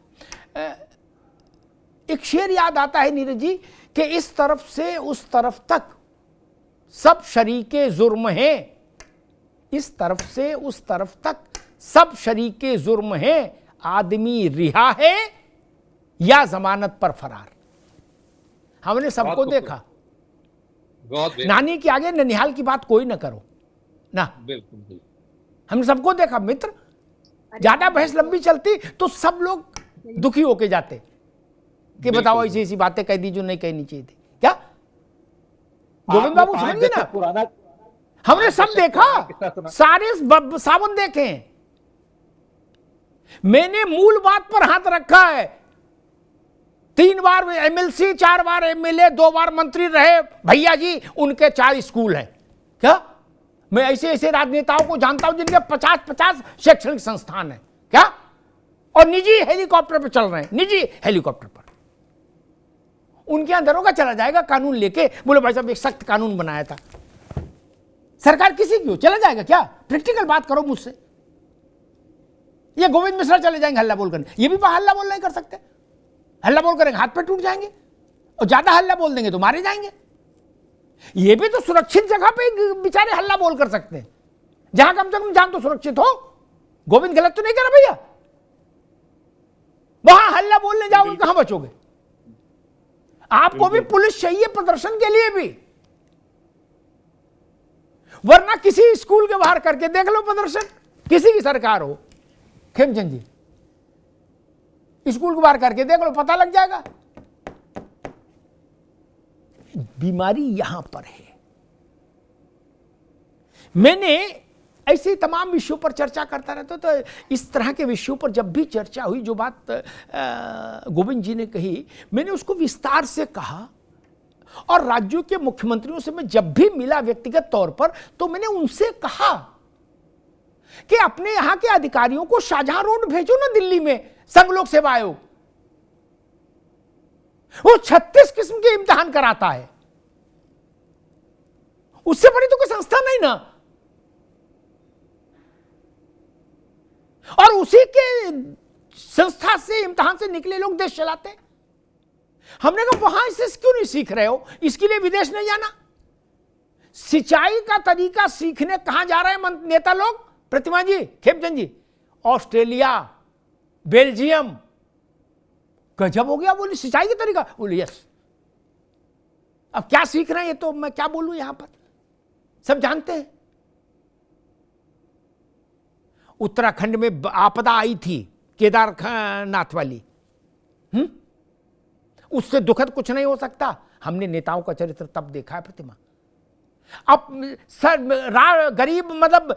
एक शेर याद आता है नीरज जी कि इस तरफ से उस तरफ तक सब शरीके जुर्म हैं, इस तरफ से उस तरफ तक सब शरीके जुर्म हैं, आदमी रिहा है या जमानत पर फरार। हमने सबको देखा। नानी के आगे ननिहाल की बात कोई ना करो ना, बिल्कुल। हमने सबको देखा मित्र। ज्यादा बहस लंबी चलती तो सब लोग दुखी होके जाते कि बताओ ऐसी ऐसी बातें कह दी जो नहीं कहनी चाहिए थी। क्या गोविंद बाबू समझिए ना, पुराना हमने सब देखा, सारे सावन देखे। मैंने मूल बात पर हाथ रखा है। 3 बार एमएलसी, 4 बार एमएलए, 2 बार मंत्री रहे भैया जी, उनके 4 स्कूल हैं। क्या मैं ऐसे ऐसे राजनेताओं को जानता हूं जिनके 50-50 शैक्षणिक संस्थान है क्या, और निजी हेलीकॉप्टर पर चल रहे हैं, निजी हेलीकॉप्टर पर। उनके यहां दरोगा चला जाएगा कानून लेके, बोले भाई साहब एक सख्त कानून बनाया था। सरकार किसी की हो, चला जाएगा क्या? प्रैक्टिकल बात करो मुझसे। ये गोविंद मिश्रा चले जाएंगे हल्ला बोल करने, ये भी हल्ला बोल नहीं कर सकते। हल्ला बोल करेंगे हाथ पे टूट जाएंगे, और ज्यादा हल्ला बोल देंगे तो मारे जाएंगे। ये भी तो सुरक्षित जगह पे बेचारे हल्ला बोल कर सकते हैं, जहां कम से कम जान तो सुरक्षित हो। गोविंद गलत तो नहीं कर रहा भैया, वहां हल्ला बोलने जाओगे कहां बचोगे? आपको भी पुलिस चाहिए प्रदर्शन के लिए भी, वरना किसी स्कूल के बाहर करके देख लो प्रदर्शन, किसी की सरकार हो, खेमचंद जी स्कूल के बाहर करके देख लो, पता लग जाएगा। बीमारी यहां पर है। मैंने ऐसे तमाम विषयों पर चर्चा करता रहता, तो इस तरह के विषयों पर जब भी चर्चा हुई, जो बात गोविंद जी ने कही मैंने उसको विस्तार से कहा, और राज्यों के मुख्यमंत्रियों से मैं जब भी मिला व्यक्तिगत तौर पर, तो मैंने उनसे कहा कि अपने यहां के अधिकारियों को शाहजहां रोड भेजो ना दिल्ली में, संघ लोक सेवा आयोग, वो 36 किस्म के इम्तिहान कराता है, उससे बड़ी तो कोई संस्था नहीं ना। और उसी के संस्था से, इम्तिहान से निकले लोग देश चलाते हैं। हमने कहा वहां इसे क्यों नहीं सीख रहे हो, इसके लिए विदेश नहीं जाना। सिंचाई का तरीका सीखने कहां जा रहे हैं नेता लोग? प्रतिमा जी, खेमचंद जी, ऑस्ट्रेलिया, बेल्जियम। गजब हो गया, बोली सिंचाई का तरीका, बोली यस। अब क्या सीख रहे हैं ये तो मैं क्या बोलूं, यहां पर सब जानते हैं। उत्तराखंड में आपदा आई थी केदारनाथ वाली, उससे दुखद कुछ नहीं हो सकता। हमने नेताओं का चरित्र तब देखा है प्रतिमा। अब गरीब मतलब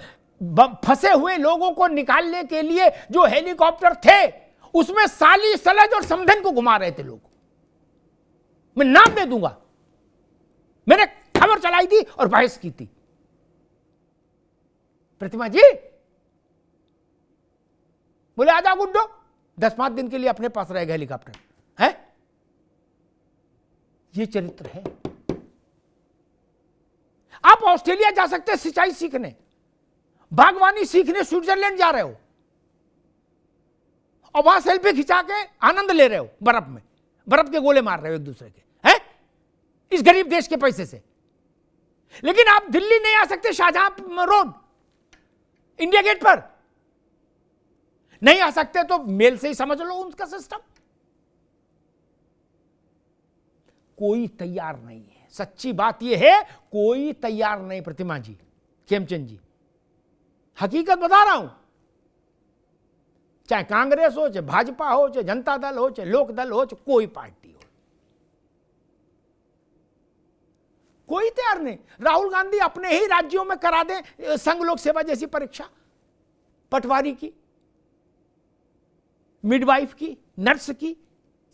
फंसे हुए लोगों को निकालने के लिए जो हेलीकॉप्टर थे, उसमें साली, सलज और समधन को घुमा रहे थे लोग। मैं नाम दे दूंगा, मैंने खबर चलाई थी और बहस की थी। प्रतिमा जी बोले आ जाओ गुड्डो, 10-5 दिन के लिए अपने पास रहेगा हेलीकॉप्टर है। ये चरित्र है। आप ऑस्ट्रेलिया जा सकते हैं सिंचाई सीखने, बागवानी सीखने स्विट्जरलैंड जा रहे हो, और वहां सेल्फी खिंचा के आनंद ले रहे हो, बर्फ में बर्फ के गोले मार रहे हो एक दूसरे के, हैं इस गरीब देश के पैसे से। लेकिन आप दिल्ली नहीं आ सकते, शाहजहां रोड, इंडिया गेट पर नहीं आ सकते, तो मेल से ही समझ लो उनका सिस्टम। कोई तैयार नहीं है, सच्ची बात यह है, कोई तैयार नहीं। प्रतिमा जी, खेमचंद जी, हकीकत बता रहा हूं, चाहे कांग्रेस हो, चाहे भाजपा हो, चाहे जनता दल हो, चाहे लोक दल हो, चाहे कोई पार्टी हो, कोई तैयार नहीं। राहुल गांधी अपने ही राज्यों में करा दें संघ लोक सेवा जैसी परीक्षा, पटवारी की, मिडवाइफ की, नर्स की,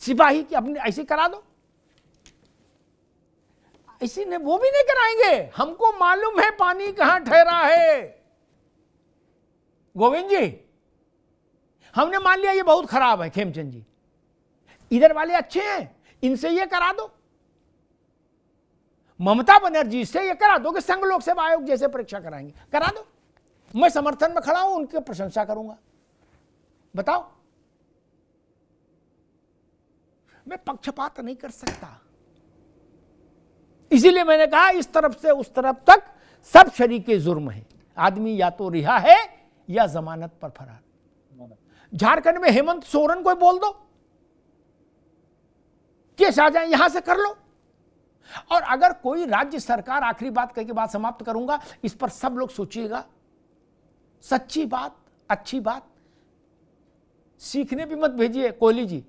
सिपाही की, अपने ऐसे करा दो। ऐसी नहीं, वो भी नहीं कराएंगे। हमको मालूम है पानी कहां ठहरा है गोविंद जी, हमने मान लिया ये बहुत खराब है खेमचंद जी, इधर वाले अच्छे हैं, इनसे ये करा दो। ममता बनर्जी से ये करा दो कि संघ लोक सेवा आयोग जैसे परीक्षा कराएंगे, करा दो। मैं समर्थन में खड़ा हूं, उनकी प्रशंसा करूंगा। बताओ, मैं पक्षपात नहीं कर सकता, इसीलिए मैंने कहा इस तरफ से उस तरफ तक सब शरीके जुर्म है। आदमी या तो रिहा है या जमानत पर फरार। झारखंड में हेमंत सोरेन को बोल दो केस आ जाए, यहां से कर लो। और अगर कोई राज्य सरकार, आखिरी बात कह के बात समाप्त करूंगा, इस पर सब लोग सोचिएगा, सच्ची बात, अच्छी बात, सीखने भी मत भेजिए कोहली जी।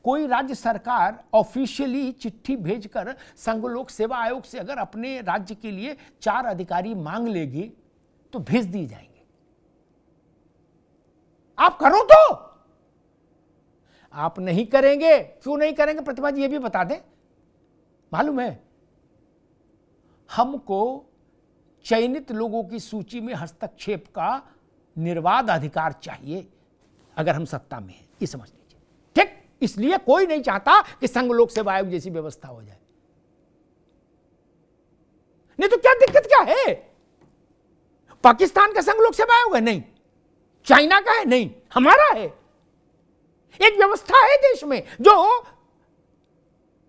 कोई राज्य सरकार ऑफिशियली चिट्ठी भेजकर संघ लोक सेवा आयोग से अगर अपने राज्य के लिए 4 अधिकारी मांग लेगी तो भेज दिए जाएंगे। आप करो तो, आप नहीं करेंगे, क्यों नहीं करेंगे प्रतिभा जी ये भी बता दें। मालूम है, हमको चयनित लोगों की सूची में हस्तक्षेप का निर्वाध अधिकार चाहिए अगर हम सत्ता में हैं, ये समझ लीजिए, ठीक। इसलिए कोई नहीं चाहता कि संघ लोक सेवा आयोग जैसी व्यवस्था हो जाए। नहीं तो क्या दिक्कत क्या है? पाकिस्तान का संघ लोक सेवा आयोग है? नहीं। चाइना का है? नहीं। हमारा है। एक व्यवस्था है देश में जो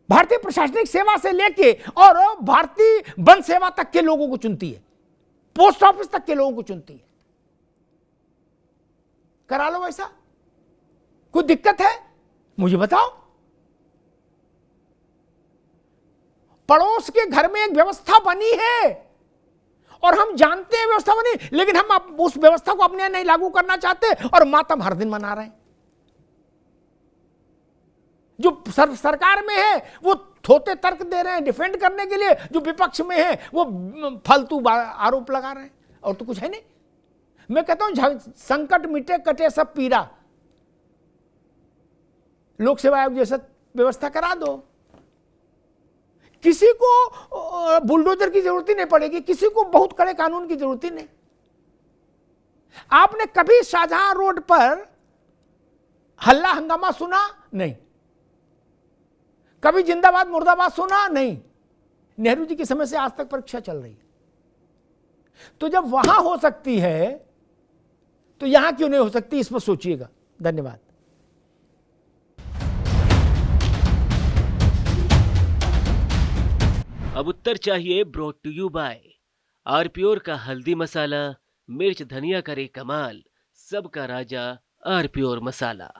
भारतीय प्रशासनिक सेवा से लेके और भारतीय वन सेवा तक के लोगों को चुनती है, पोस्ट ऑफिस तक के लोगों को चुनती है। करा लो ऐसा, कोई दिक्कत है? मुझे बताओ। पड़ोस के घर में एक व्यवस्था बनी है और हम जानते हैं व्यवस्था बनी, लेकिन हम उस व्यवस्था को अपने यहाँ नहीं लागू करना चाहते और मातम हर दिन मना रहे हैं। जो सरकार में है वो थोते तर्क दे रहे हैं डिफेंड करने के लिए, जो विपक्ष में है वो फालतू आरोप लगा रहे हैं, और तो कुछ है नहीं। मैं कहता हूं संकट मिटे कटे सब पीरा, लोक सेवा आयोग जैसा व्यवस्था करा दो। किसी को बुलडोजर की जरूरत ही नहीं पड़ेगी, किसी को बहुत कड़े कानून की जरूरत ही नहीं। आपने कभी शाहजहां रोड पर हल्ला हंगामा सुना? नहीं। कभी जिंदाबाद मुर्दाबाद सुना? नहीं। नेहरू जी के समय से आज तक परीक्षा चल रही है, तो जब वहां हो सकती है तो यहां क्यों नहीं हो सकती? इस पर सोचिएगा। धन्यवाद। अब उत्तर चाहिए ब्रॉट टू यू बाय आरपीओर का हल्दी मसाला, मिर्च धनिया करे कमाल, सबका राजा आरपीओर मसाला।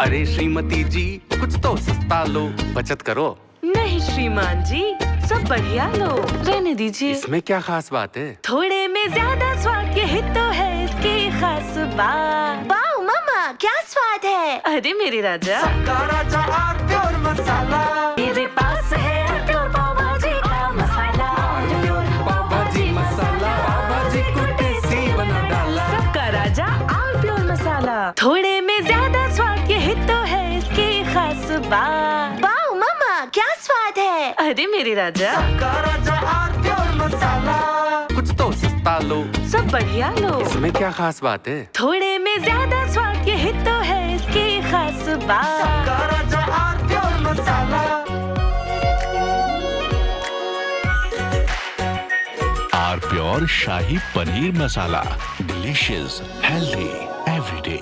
अरे श्रीमती जी, कुछ तो सस्ता लो, बचत करो। नहीं श्रीमान जी, सब बढ़िया लो, रहने दीजिए। इसमें क्या खास बात है? थोड़े में ज्यादा स्वाद, यही तो है इसकी खास बात। वाओ मामा, क्या स्वाद है? अरे मेरे राजा, सबका राजा आरपीओर मसाला। मेरे पास है आरपीओर पाव भाजी का मसाला, आरपीओर पाव भाजी मसाला, पाव भाजी को टेस्टी बना डाला। सबका राजा आरपीओर मसाला। थोड़े में ज्यादा स्वाद, यही तो है इसकी खास बात। वाओ मामा, क्या स्वाद है? अरे मेरे राजा, सबका राजा आरपीओर मसाला। कुछ तो सस्ता लो, सब बढ़िया लो, इसमें क्या खास बात है? थोड़े में ज्यादा स्वाद, यही तो है इसकी खास बात। सबका राजा आरपीओर मसाला। आरपीओर शाही paneer masala, delicious, healthy every day.